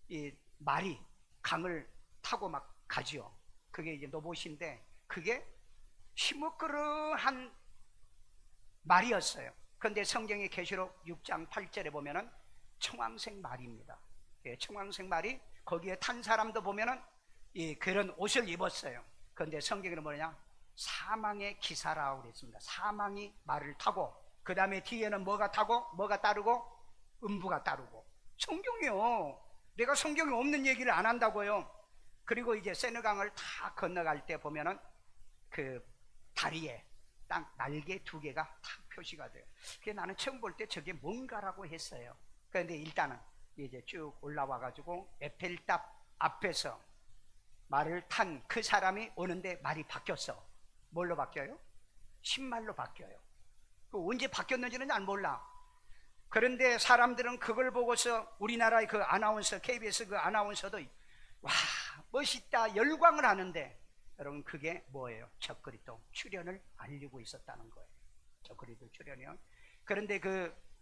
이 말이 강을 타고 막 가지요. 그게 이제 노봇인데 그게 시무끄러한 말이었어요. 그런데 성경의 계시록 6장 8절에 보면은 청황색 말입니다. 청황색 말이 거기에 탄 사람도 보면은 그런 옷을 입었어요. 그런데 성경에는 뭐냐? 사망의 기사라고 그랬습니다. 사망이 말을 타고, 그 다음에 뒤에는 뭐가 타고, 뭐가 따르고, 음부가 따르고. 성경이요. 내가 성경에 없는 얘기를 안 한다고요. 그리고 이제 세느강을 다 건너갈 때 보면은 그 다리에 딱 날개 두 개가 탁 표시가 돼요. 그게 나는 처음 볼 때 저게 뭔가라고 했어요. 그런데 일단은 이제 쭉 올라와 가지고 에펠탑 앞에서 말을 탄 그 사람이 오는데 말이 바뀌었어. 뭘로 바뀌어요? 신말로 바뀌어요. 그 언제 바뀌었는지는 잘 몰라. 그런데 사람들은 그걸 보고서 우리나라의 그 아나운서, KBS 그 아나운서도 와 멋있다 열광을 하는데, 여러분 그게 뭐예요? 적그리스도 출현을 알리고 있었다는 거예요. 적그리스도 출현이요. 그런데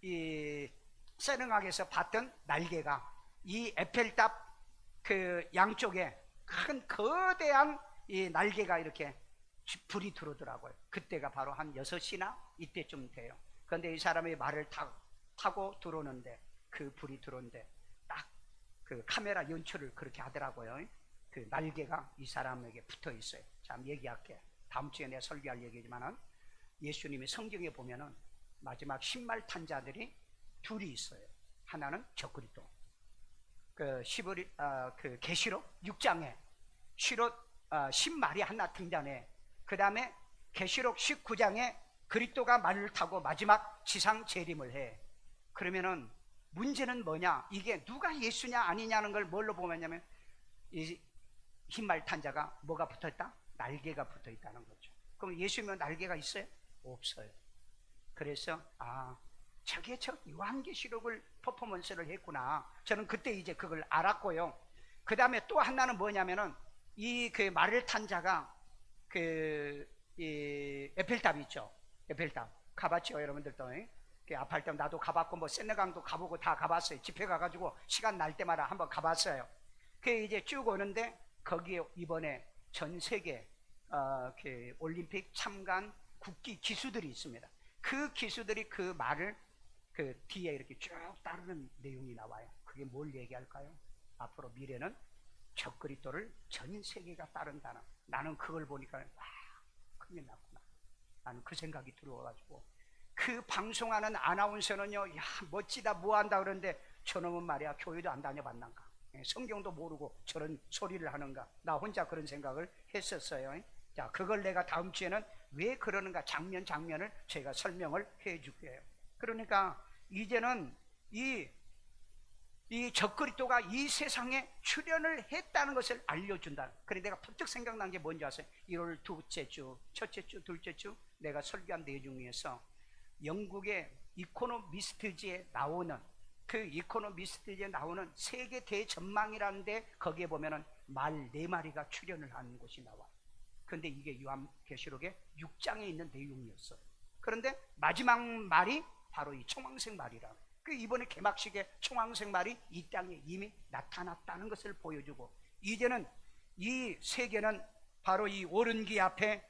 이 세능학에서 봤던 날개가 이 에펠탑 그 양쪽에 큰 거대한 이 날개가 이렇게 불이 들어오더라고요. 그때가 바로 한 6시나 이때쯤 돼요. 그런데 이 사람이 말을 타고 들어오는데, 그 불이 들어오는데 딱 그 카메라 연출을 그렇게 하더라고요. 그 날개가 이 사람에게 붙어 있어요. 자, 얘기할게. 다음 주에 내가 설교할 얘기지만은, 예수님이 성경에 보면은 마지막 신말 탄 자들이 둘이 있어요. 하나는 적그리스도. 그 계시록 6장에 신말이 하나 등장해. 그 다음에 계시록 19장에 그리스도가 말을 타고 마지막 지상 재림을 해. 그러면은 문제는 뭐냐? 이게 누가 예수냐 아니냐는 걸 뭘로 보면냐면, 이 흰말 탄 자가 뭐가 붙어있다? 날개가 붙어있다는 거죠. 그럼 예수님은 날개가 있어요? 없어요. 그래서 저게 저 요한계시록을 퍼포먼스를 했구나. 저는 그때 이제 그걸 알았고요. 그 다음에 또 하나는 뭐냐면은, 이 그 말을 탄 자가 이 에펠탑 있죠. 에펠탑 가봤죠, 여러분들도. 아파할 때 나도 가봤고, 뭐 세네강도 가보고 다 가봤어요. 집회 가가지고 시간 날 때마다 한번 가봤어요. 그게 이제 쭉 오는데, 거기에 이번에 전 세계 그 올림픽 참관 국기 기수들이 있습니다. 그 기수들이 그 말을 그 뒤에 이렇게 쭉 따르는 내용이 나와요. 그게 뭘 얘기할까요? 앞으로 미래는 적그리스도를 전 세계가 따른다는. 나는 그걸 보니까 와, 큰일 났구나. 나는 그 생각이 들어와가지고, 그 방송하는 아나운서는요, 야 멋지다 뭐한다 그러는데, 저놈은 말이야 교회도 안 다녀봤는가, 성경도 모르고 저런 소리를 하는가. 나 혼자 그런 생각을 했었어요. 자, 그걸 내가 다음 주에는 왜 그러는가 장면을 제가 설명을 해 줄게요. 그러니까 이제는 이 적그리스도가 이 세상에 출현을 했다는 것을 알려준다. 그래 내가 퍼뜩 생각난 게 뭔지 아세요? 1월 둘째 주, 첫째 주, 둘째 주 내가 설교한 내용 중에서 영국의 이코노미스트지에 나오는, 그 이코노미스트지에 나오는 세계 대전망이라는데, 거기에 보면은 말 4마리가 출현을 하는 곳이 나와요. 그런데 이게 요한계시록의 6장에 있는 내용이었어요. 그런데 마지막 말이 바로 이 청황색 말이라. 그 이번에 개막식에 청황색 말이 이 땅에 이미 나타났다는 것을 보여주고, 이제는 이 세계는 바로 이 오른기 앞에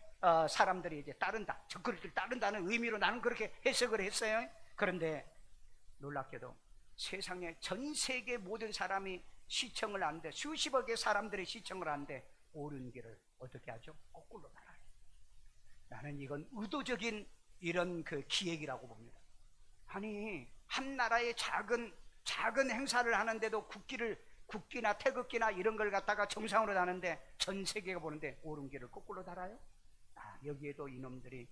사람들이 이제 따른다, 적그리스도를 따른다는 의미로 나는 그렇게 해석을 했어요. 그런데 놀랍게도 세상에 전 세계 모든 사람이 시청을 하는데, 수십억의 사람들이 시청을 하는데 오른기를 어떻게 하죠? 거꾸로 달아요. 나는 이건 의도적인 이런 그 기획이라고 봅니다. 아니, 한 나라의 작은 행사를 하는데도 국기나 태극기나 이런 걸 갖다가 정상으로 다는데, 전 세계가 보는데 오른기를 거꾸로 달아요? 여기에도 이놈들이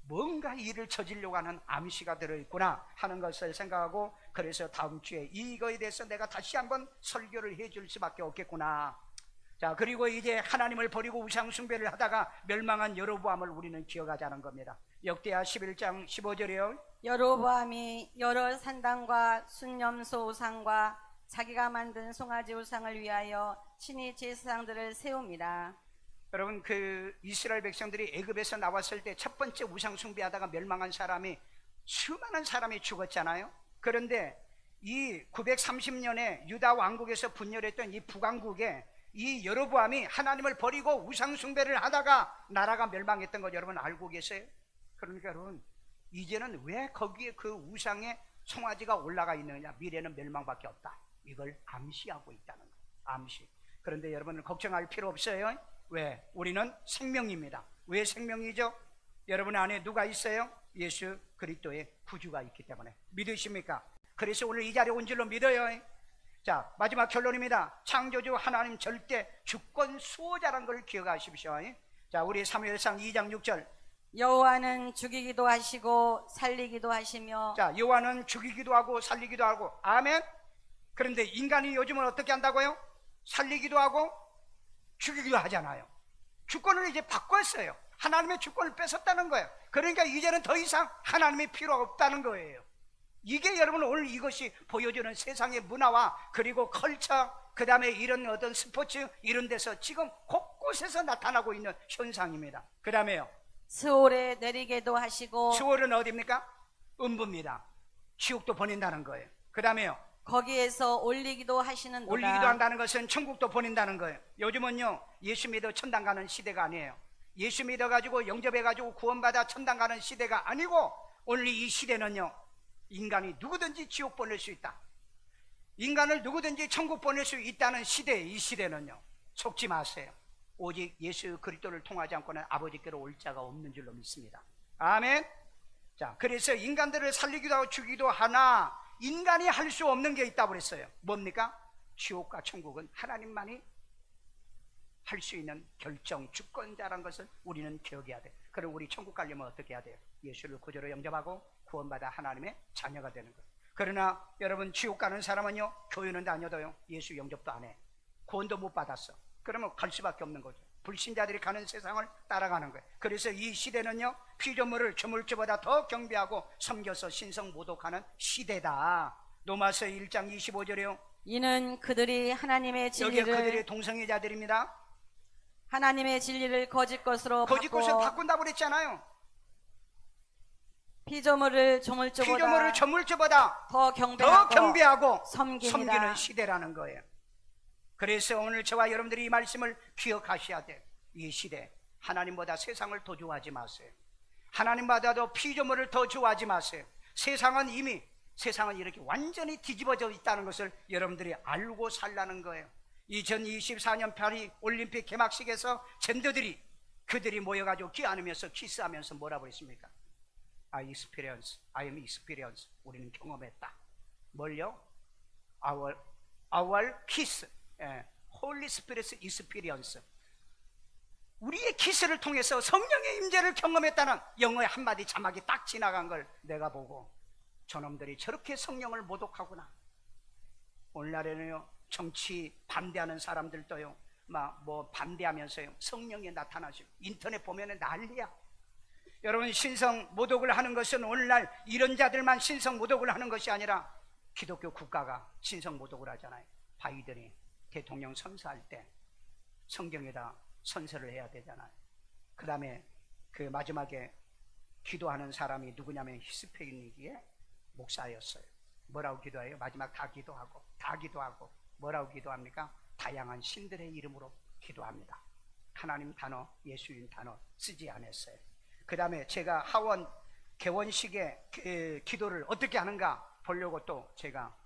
뭔가 일을 저지르려고 하는 암시가 들어있구나 하는 것을 생각하고, 그래서 다음 주에 이거에 대해서 내가 다시 한번 설교를 해줄 수밖에 없겠구나. 자, 그리고 이제 하나님을 버리고 우상 숭배를 하다가 멸망한 여로보암을 우리는 기억하자는 겁니다. 역대하 11장 15절이요. 여로보암이 여러 산당과 순념소 우상과 자기가 만든 송아지 우상을 위하여 친히 제사장들을 세웁니다. 여러분, 그 이스라엘 백성들이 애굽에서 나왔을 때 첫 번째 우상 숭배하다가 멸망한 사람이 수많은 사람이 죽었잖아요. 그런데 이 930년에 유다 왕국에서 분열했던 이 북왕국에 이 여로보암이 하나님을 버리고 우상 숭배를 하다가 나라가 멸망했던 거 여러분 알고 계세요? 그러니까 여러분, 이제는 왜 거기에 그 우상의 송아지가 올라가 있느냐? 미래는 멸망밖에 없다. 이걸 암시하고 있다는 거예요. 암시. 그런데 여러분 걱정할 필요 없어요. 왜? 우리는 생명입니다. 왜 생명이죠? 여러분 안에 누가 있어요? 예수 그리스도의 구주가 있기 때문에. 믿으십니까? 그래서 오늘 이 자리에 온 줄로 믿어요. 자, 마지막 결론입니다. 창조주 하나님 절대 주권 수호자라는 걸 기억하십시오. 자, 우리 사무엘상 2장 6절. 여호와는 죽이기도 하시고 살리기도 하시며. 자, 여호와는 죽이기도 하고 살리기도 하고. 아멘. 그런데 인간이 요즘은 어떻게 한다고요? 살리기도 하고 죽이기도 하잖아요. 주권을 이제 바꿨어요. 하나님의 주권을 뺏었다는 거예요. 그러니까 이제는 더 이상 하나님이 필요 없다는 거예요. 이게 여러분 오늘 이것이 보여주는 세상의 문화와 그리고 컬처, 그 다음에 이런 어떤 스포츠 이런 데서 지금 곳곳에서 나타나고 있는 현상입니다. 그 다음에요, 스올에 내리게도 하시고. 수월은 어디입니까? 음부입니다. 지옥도 보낸다는 거예요. 그 다음에요, 거기에서 올리기도 하시는도다. 올리기도 한다는 것은 천국도 보낸다는 거예요. 요즘은요 예수 믿어 천당 가는 시대가 아니에요. 예수 믿어가지고 영접해가지고 구원받아 천당 가는 시대가 아니고, 오늘 이 시대는요 인간이 누구든지 지옥 보낼 수 있다, 인간을 누구든지 천국 보낼 수 있다는 시대. 이 시대는요 속지 마세요. 오직 예수 그리스도를 통하지 않고는 아버지께로 올 자가 없는 줄로 믿습니다. 아멘. 자, 그래서 인간들을 살리기도 하고 죽이기도 하나 인간이 할 수 없는 게 있다고 그랬어요. 뭡니까? 지옥과 천국은 하나님만이 할 수 있는 결정 주권자라는 것을 우리는 기억해야 돼. 그럼 우리 천국 가려면 어떻게 해야 돼요? 예수를 구주로 영접하고 구원받아 하나님의 자녀가 되는 거예요. 그러나 여러분, 지옥 가는 사람은요 교회는 다녀도요 예수 영접도 안 해, 구원도 못 받았어. 그러면 갈 수밖에 없는 거죠. 불신자들이 가는 세상을 따라가는 거예요. 그래서 이 시대는요 피조물을 저물주보다 더 경배하고 섬겨서 신성 모독하는 시대다. 로마서 1장 25절에요 이는 그들이 하나님의 여기에 진리를 그들의 동성애자들입니다. 하나님의 진리를 거짓 것으로 거짓 것을 바꿔 바꾼다고 그랬잖아요. 피조물을 피조물을 저물주보다 저물주보다 더 더 경배하고 섬깁니다. 섬기는 시대라는 거예요. 그래서 오늘 저와 여러분들이 이 말씀을 기억하셔야 돼요. 이 시대 하나님보다 세상을 더 좋아하지 마세요. 하나님보다도 피조물을 더 좋아하지 마세요. 세상은 이렇게 완전히 뒤집어져 있다는 것을 여러분들이 알고 살라는 거예요. 2024년 파리 올림픽 개막식에서 젠더들이 그들이 모여가지고 기안으면서 키스하면서 뭐라고 했습니까? I am experience. 우리는 경험했다. 뭘요? Our kiss, Holy Spirit experience. 우리의 키스를 통해서 성령의 임재를 경험했다는 영어의 한마디 자막이 딱 지나간 걸 내가 보고, 저놈들이 저렇게 성령을 모독하구나. 오늘날에는요 정치 반대하는 사람들도요 막 뭐 반대하면서요 성령이 나타나시고 인터넷 보면은 난리야. 여러분, 신성 모독을 하는 것은 오늘날 이런 자들만 신성 모독을 하는 것이 아니라 기독교 국가가 신성 모독을 하잖아요. 바이든이 대통령 선서할 때 성경에다 선서를 해야 되잖아요. 그 다음에 그 마지막에 기도하는 사람이 누구냐면 히스패닉의 목사였어요. 뭐라고 기도해요? 마지막 다 기도하고 뭐라고 기도합니까? 다양한 신들의 이름으로 기도합니다. 하나님 단어, 예수님 단어 쓰지 않았어요. 그 다음에 제가 하원 개원식에 그 기도를 어떻게 하는가 보려고 또 제가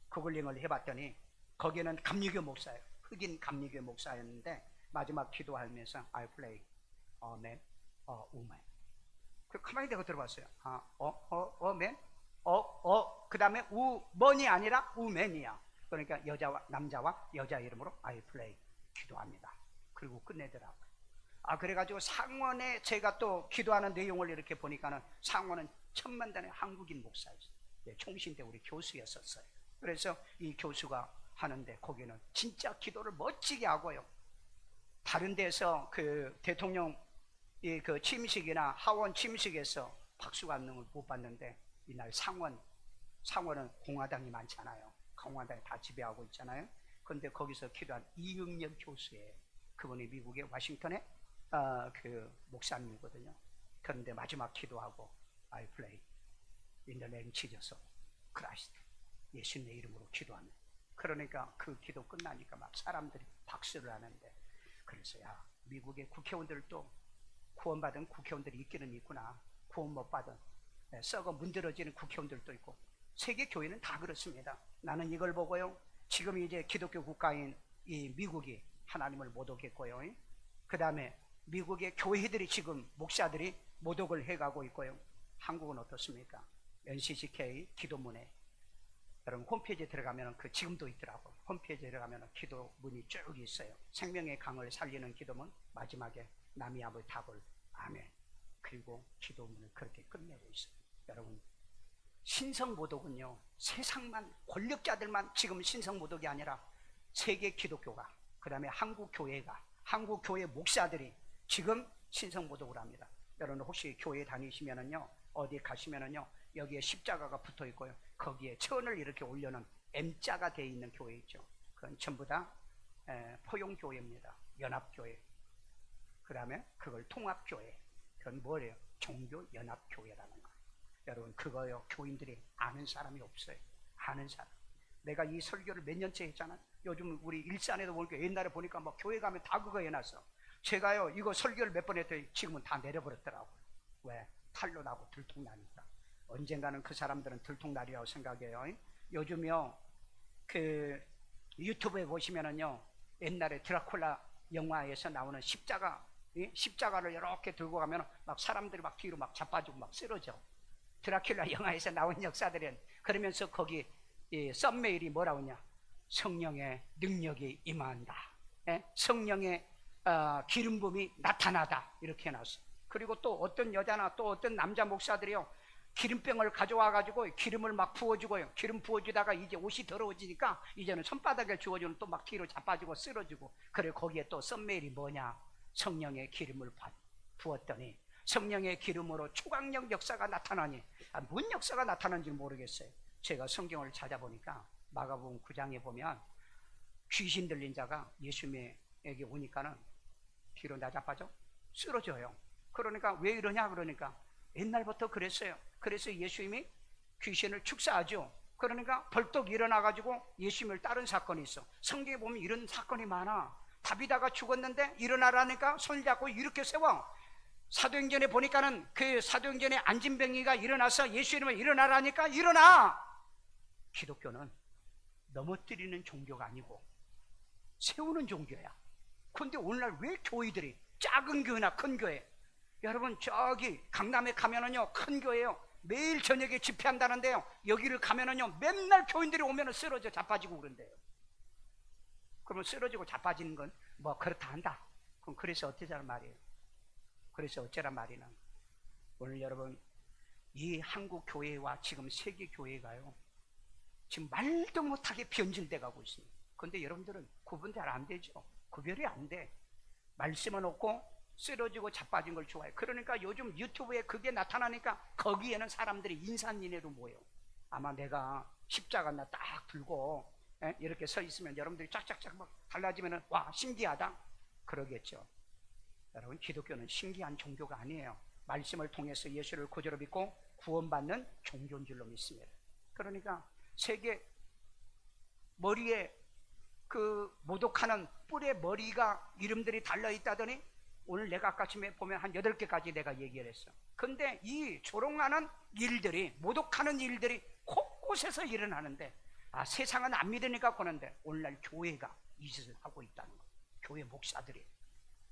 구글링을 해봤더니 거기에는 감리교 목사예요. 흑인 감리교 목사였는데 마지막 기도하면서 I pray, amen, woman. 그 가만히 대고 들어봤어요. amen, 그 다음에 우먼이 아니라 우맨이야. 그러니까 남자와 여자 이름으로 I pray, 기도합니다. 그리고 끝내더라고요. 그래가지고 상원에 제가 또 기도하는 내용을 이렇게 보니까는 상원은 천만단의 한국인 목사였어요. 총신 때 우리 교수였었어요. 그래서 이 교수가 하는데 거기는 진짜 기도를 멋지게 하고요. 다른 데서 그 대통령 그 취임식이나 하원 취임식에서 박수 받는 걸 못 봤는데, 이날 상원은 공화당이 많잖아요. 공화당이 다 지배하고 있잖아요. 그런데 거기서 기도한 이응렬 교수예요. 그분이 미국의 워싱턴에 그 목사님이거든요. 그런데 마지막 기도하고 I pray in the name Jesus Christ, 예수님의 이름으로 기도합니다. 그러니까 그 기도 끝나니까 막 사람들이 박수를 하는데, 그래서 야, 미국의 국회의원들도 구원받은 국회의원들이 있기는 있구나. 구원 못 받은 썩어 문드러지는 국회의원들도 있고, 세계 교회는 다 그렇습니다. 나는 이걸 보고요, 지금 이제 기독교 국가인 이 미국이 하나님을 모독했고요, 그 다음에 미국의 교회들이 지금 목사들이 모독을 해가고 있고요. 한국은 어떻습니까? NCCK 기도문에 여러분 홈페이지에 들어가면 그 지금도 있더라고. 홈페이지에 들어가면 기도문이 쭉 있어요. 생명의 강을 살리는 기도문, 마지막에 남이 아버지 답을 아멘. 그리고 기도문을 그렇게 끝내고 있어요. 여러분, 신성모독은요, 세상만 권력자들만 지금 신성모독이 아니라 세계 기독교가, 그 다음에 한국교회가, 한국교회 목사들이 지금 신성모독을 합니다. 여러분 혹시 교회 다니시면은요, 어디 가시면은요, 여기에 십자가가 붙어 있고요, 거기에 천을 이렇게 올려놓은 M자가 되어 있는 교회 있죠. 그건 전부 다 포용교회입니다. 연합교회. 그 다음에 그걸 통합교회. 그건 뭐예요? 종교연합교회라는 거예요. 여러분 그거요, 교인들이 아는 사람이 없어요. 아는 사람. 내가 이 설교를 몇 년째 했잖아요. 요즘 우리 일산에도 보니까 옛날에 보니까 막 교회 가면 다 그거 해놨어. 제가요 이거 설교를 몇 번 했더니 지금은 다 내려버렸더라고요. 왜? 탈로 나고 들통나니까. 언젠가는 그 사람들은 들통날이라고 생각해요. 요즘요 그 유튜브에 보시면은요, 옛날에 드라큘라 영화에서 나오는 십자가, 십자가를 이렇게 들고 가면 막 사람들이 막 뒤로 막 자빠지고 막 쓰러져. 드라큘라 영화에서 나온 역사들은. 그러면서 거기 썸메일이 뭐라고 하냐, 성령의 능력이 임한다, 성령의 기름 부음이 나타나다, 이렇게 해놨어. 그리고 또 어떤 여자나 또 어떤 남자 목사들이요, 기름병을 가져와 가지고 기름을 막 부어주고요, 기름 부어주다가 이제 옷이 더러워지니까 이제는 손바닥에 주워주는 또 막 뒤로 자빠지고 쓰러지고. 그래 거기에 또 썸메일이 뭐냐, 성령의 기름을 부었더니 성령의 기름으로 초강력 역사가 나타나니, 뭔 역사가 나타나는지 모르겠어요. 제가 성경을 찾아보니까 마가복음 9장에 보면 귀신 들린 자가 예수님에게 오니까는 뒤로 나자빠져 쓰러져요. 그러니까 왜 이러냐, 그러니까 옛날부터 그랬어요. 그래서 예수님이 귀신을 축사하죠. 그러니까 벌떡 일어나가지고 예수님을 따른 사건이 있어. 성경에 보면 이런 사건이 많아. 다비다가 죽었는데 일어나라니까 손을 잡고 이렇게 세워. 사도행전에 보니까는 그 사도행전에 안진뱅이가 일어나서 예수님을 일어나라니까 일어나. 기독교는 넘어뜨리는 종교가 아니고 세우는 종교야. 그런데 오늘날 왜 교회들이, 작은 교회나 큰 교회, 여러분 저기 강남에 가면은요 큰 교회요, 매일 저녁에 집회한다는데요, 여기를 가면은요 맨날 교인들이 오면은 쓰러져 자빠지고 그런대요. 그러면 쓰러지고 자빠지는 건 뭐 그렇다 한다. 그럼 그래서 어쩌자는 말이에요. 그래서 어쩌란 말이는, 오늘 여러분 이 한국 교회와 지금 세계 교회가요 지금 말도 못하게 변질돼 가고 있습니다. 그런데 여러분들은 구분 잘 안 되죠. 구별이 안 돼. 말씀은 없고 쓰러지고 자빠진 걸 좋아해. 그러니까 요즘 유튜브에 그게 나타나니까 거기에는 사람들이 인산인해로 모여. 아마 내가 십자가 하나 딱 들고 이렇게 서 있으면 여러분들이 짝짝짝 막 달라지면은 와 신기하다 그러겠죠. 여러분 기독교는 신기한 종교가 아니에요. 말씀을 통해서 예수를 구주로 믿고 구원받는 종교인 줄로 믿습니다. 그러니까 세계 머리에 그 모독하는 뿔의 머리가 이름들이 달려있다더니 오늘 내가 아까쯤에 보면 한 8개까지 내가 얘기를 했어. 근데 이 조롱하는 일들이, 모독하는 일들이 곳곳에서 일어나는데, 세상은 안 믿으니까 그러는데 오늘날 교회가 이 짓을 하고 있다는 거예요. 교회 목사들이.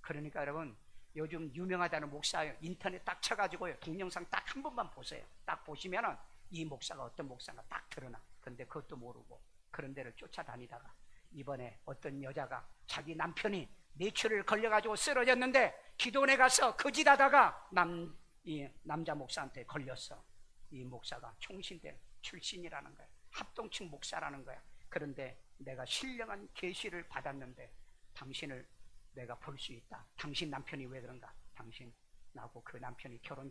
그러니까 여러분 요즘 유명하다는 목사예요. 인터넷 딱 쳐가지고요 동영상 딱 한 번만 보세요. 딱 보시면은 이 목사가 어떤 목사가 딱 드러나. 근데 그것도 모르고 그런 데를 쫓아다니다가 이번에 어떤 여자가 자기 남편이 뇌출을 걸려가지고 쓰러졌는데 기도원에 가서 거짓하다가 이 남자 목사한테 걸렸어. 이 목사가 총신대 출신이라는 거야. 합동층 목사라는 거야. 그런데 내가 신령한 계시를 받았는데 당신을 내가 볼 수 있다. 당신 남편이 왜 그런가? 당신 나하고 그 남편이 결혼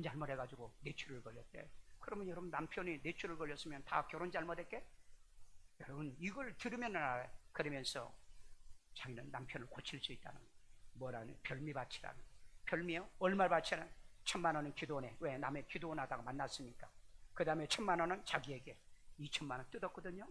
잘못해가지고 뇌출을 걸렸대. 그러면 여러분 남편이 뇌출을 걸렸으면 다 결혼 잘못했게? 여러분 이걸 들으면 알아요. 그러면서 자기는 남편을 고칠 수 있다는 거예요. 뭐라는? 별미 바치라는. 별미요? 얼마 바치라는? 1,000만 원은 기도원에. 왜? 남의 기도원 하다가 만났으니까. 그 다음에 1,000만 원은 자기에게. 2,000만 원 뜯었거든요.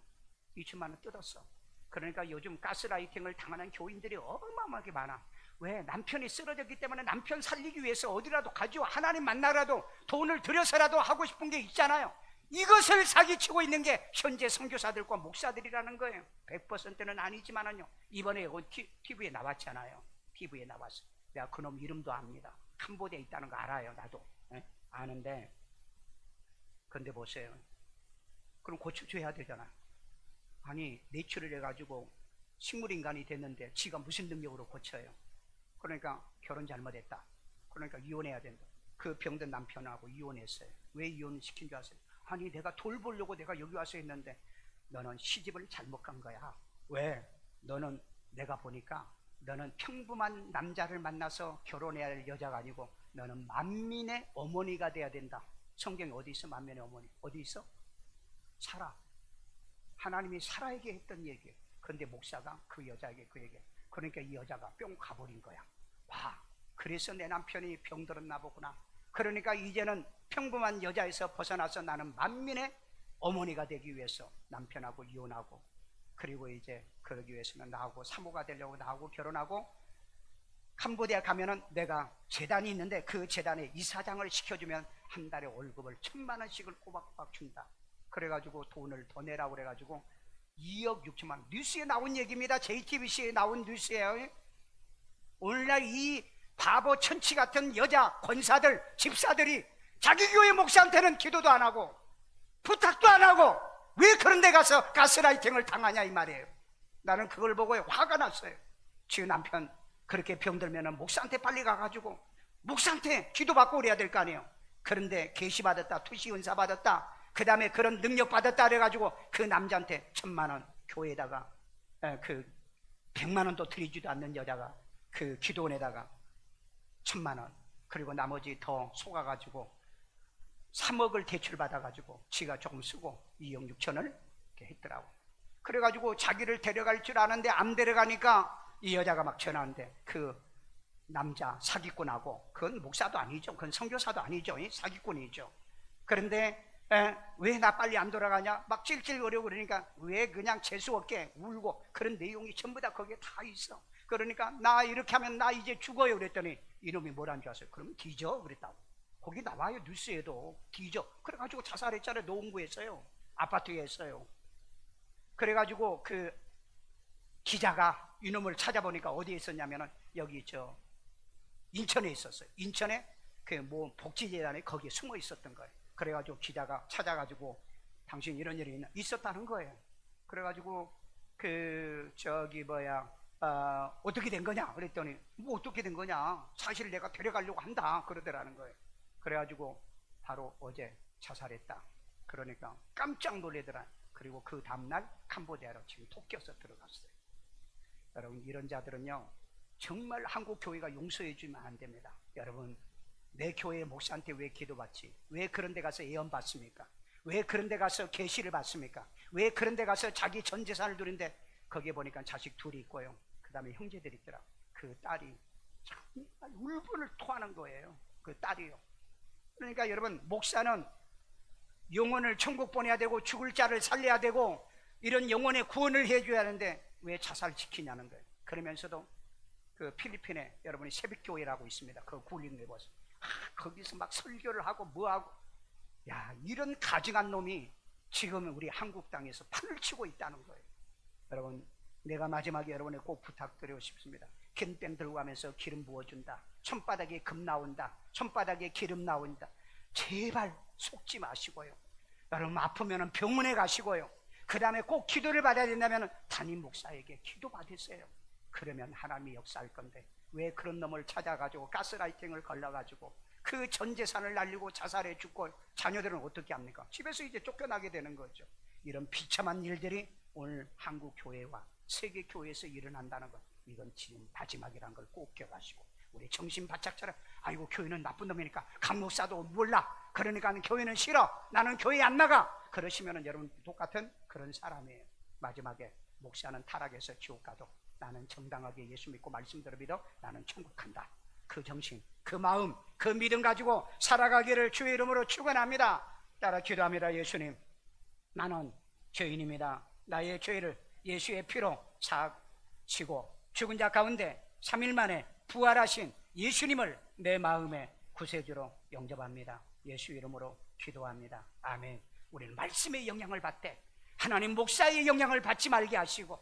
2,000만 원 뜯었어. 그러니까 요즘 가스라이팅을 당하는 교인들이 어마어마하게 많아. 왜? 남편이 쓰러졌기 때문에 남편 살리기 위해서 어디라도 가지고 하나님 만나라도 돈을 들여서라도 하고 싶은 게 있잖아요. 이것을 사기치고 있는 게 현재 선교사들과 목사들이라는 거예요. 100%는 아니지만은요. 이번에 TV에 나왔잖아요. TV에 나왔어. 내가 그놈 이름도 압니다. 캄보디아에 있다는 거 알아요. 나도 아는데, 근데 보세요. 그럼 고쳐줘야 되잖아. 아니, 내추럴 해가지고 식물인간이 됐는데 지가 무슨 능력으로 고쳐요? 그러니까 결혼 잘못했다. 그러니까 이혼해야 된다. 그 병든 남편하고 이혼했어요. 왜 이혼시킨 줄 아세요? 아니, 내가 돌보려고 내가 여기 와서 했는데 너는 시집을 잘못 간 거야. 왜? 너는 내가 보니까 너는 평범한 남자를 만나서 결혼해야 할 여자가 아니고 너는 만민의 어머니가 돼야 된다. 성경에 어디 있어? 만민의 어머니 어디 있어? 사라. 하나님이 사라에게 했던 얘기예요. 그런데 목사가 그 여자에게 그 얘기해. 그러니까 이 여자가 뿅 가버린 거야. 와, 그래서 내 남편이 병들었나 보구나. 그러니까 이제는 평범한 여자에서 벗어나서 나는 만민의 어머니가 되기 위해서 남편하고 이혼하고, 그리고 이제 그러기 위해서는 나하고 사모가 되려고 나하고 결혼하고, 캄보디아 가면은 내가 재단이 있는데 그 재단에 이사장을 시켜주면 한 달에 월급을 1,000만 원씩을 꼬박꼬박 준다. 그래가지고 돈을 더 내라고 그래가지고 2억 6천만 원. 뉴스에 나온 얘기입니다. JTBC에 나온 뉴스예요. 오늘날 이 바보 천치 같은 여자 권사들, 집사들이 자기 교회 목사한테는 기도도 안 하고 부탁도 안 하고 왜 그런 데 가서 가스라이팅을 당하냐 이 말이에요. 나는 그걸 보고 화가 났어요. 지 남편 그렇게 병들면 목사한테 빨리 가가지고 목사한테 기도받고 그래야 될 거 아니에요. 그런데 계시 받았다, 투시 은사 받았다, 그 다음에 그런 능력 받았다 그래가지고 그 남자한테 1,000만 원 교회에다가 그 100만 원도 드리지도 않는 여자가 그 기도원에다가 1,000만 원, 그리고 나머지 더 속아가지고 3억을 대출받아가지고 지가 조금 쓰고 2억 6천을 이렇게 했더라고. 그래가지고 자기를 데려갈 줄 아는데 안 데려가니까 이 여자가 막 전화하는데 그 남자 사기꾼하고, 그건 목사도 아니죠, 그건 선교사도 아니죠, 사기꾼이죠. 그런데 왜 나 빨리 안 돌아가냐 막 찔찔거리고 그러니까 왜 그냥 재수없게 울고, 그런 내용이 전부 다 거기에 다 있어. 그러니까 나 이렇게 하면 나 이제 죽어요 그랬더니 이놈이 뭐라는 줄 아세요? 그러면 뒤져 그랬다고. 거기 나와요, 뉴스에도. 뒤져. 그래가지고 자살했잖아요. 노원구에서요, 아파트에 했어요. 그래가지고 그 기자가 이놈을 찾아보니까 어디에 있었냐면은 여기 저 인천에 있었어요. 인천에 그 뭐 복지재단에 거기에 숨어 있었던 거예요. 그래가지고 기자가 찾아가지고 당신 이런 일이 있었다는 거예요. 그래가지고 그 저기 뭐야 어떻게 된 거냐 그랬더니 뭐 어떻게 된 거냐, 사실 내가 데려가려고 한다 그러더라는 거예요. 그래가지고 바로 어제 자살했다. 그러니까 깜짝 놀래더라. 그리고 그 다음날 캄보디아로 지금 토끼어서 들어갔어요. 여러분, 이런 자들은요 정말 한국 교회가 용서해 주면 안 됩니다. 여러분, 내 교회 목사한테 왜 기도받지? 왜 그런 데 가서 예언 받습니까? 왜 그런 데 가서 계시를 받습니까? 왜 그런 데 가서 자기 전 재산을 두는데 거기에 보니까 자식 둘이 있고요, 그 다음에 형제들이 있더라. 그 딸이 정말 울분을 토하는 거예요, 그 딸이요. 그러니까 여러분, 목사는 영혼을 천국 보내야 되고 죽을 자를 살려야 되고 이런 영혼의 구원을 해줘야 하는데 왜 자살시키냐는 거예요. 그러면서도 그 필리핀에 여러분이 새벽교회라고 있습니다. 그 굴린 곳 거기서 막 설교를 하고 뭐하고, 야, 이런 가증한 놈이 지금 우리 한국 땅에서 판을 치고 있다는 거예요. 여러분, 내가 마지막에 여러분에 꼭 부탁드리고 싶습니다. 캔병 들고 가면서 기름 부어준다, 손바닥에 금 나온다, 손바닥에 기름 나온다, 제발 속지 마시고요. 여러분, 아프면 병원에 가시고요, 그 다음에 꼭 기도를 받아야 된다면 담임 목사에게 기도 받으세요. 그러면 하나님이 역사할 건데 왜 그런 놈을 찾아가지고 가스라이팅을 걸러가지고 그 전 재산을 날리고 자살해 죽고 자녀들은 어떻게 합니까? 집에서 이제 쫓겨나게 되는 거죠. 이런 비참한 일들이 오늘 한국 교회와 세계 교회에서 일어난다는 것, 이건 지금 마지막이라는 걸 꼭 기억하시고, 우리 정신 바짝 차려. 아이고, 교회는 나쁜 놈이니까 강 목사도 몰라, 그러니까 교회는 싫어, 나는 교회 안 나가, 그러시면은 여러분 똑같은 그런 사람이에요. 마지막에 목사는 타락해서 지옥 가도 나는 정당하게 예수 믿고 말씀대로 믿어 나는 천국 간다, 그 정신, 그 마음, 그 믿음 가지고 살아가기를 주의 이름으로 축원합니다. 따라 기도합니다. 예수님, 나는 죄인입니다. 나의 죄를 예수의 피로 사지고 죽은 자 가운데 3일 만에 부활하신 예수님을 내 마음의 구세주로 영접합니다. 예수 이름으로 기도합니다. 아멘. 우리는 말씀의 영향을 받되 하나님 목사의 영향을 받지 말게 하시고,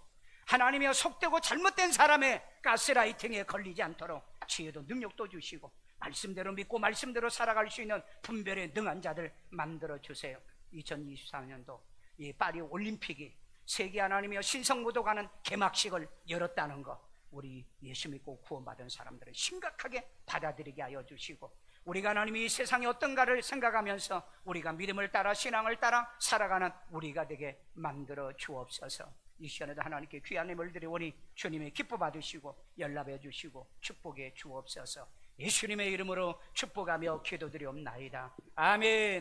하나님이여 속되고 잘못된 사람의 가스라이팅에 걸리지 않도록 지혜도 능력도 주시고 말씀대로 믿고 말씀대로 살아갈 수 있는 분별에 능한 자들 만들어 주세요. 2024년도 이 파리 올림픽이 세계 하나님이여 신성무도가는 개막식을 열었다는 것, 우리 예수 믿고 구원받은 사람들은 심각하게 받아들이게 하여 주시고, 우리가 하나님이 이 세상이 어떤가를 생각하면서 우리가 믿음을 따라 신앙을 따라 살아가는 우리가 되게 만들어 주옵소서. 이 시간에도 하나님께 귀한 힘을 드리오니 주님의 기뻐 받으시고 연락해 주시고 축복해 주옵소서. 예수님의 이름으로 축복하며 기도드리옵나이다. 아멘.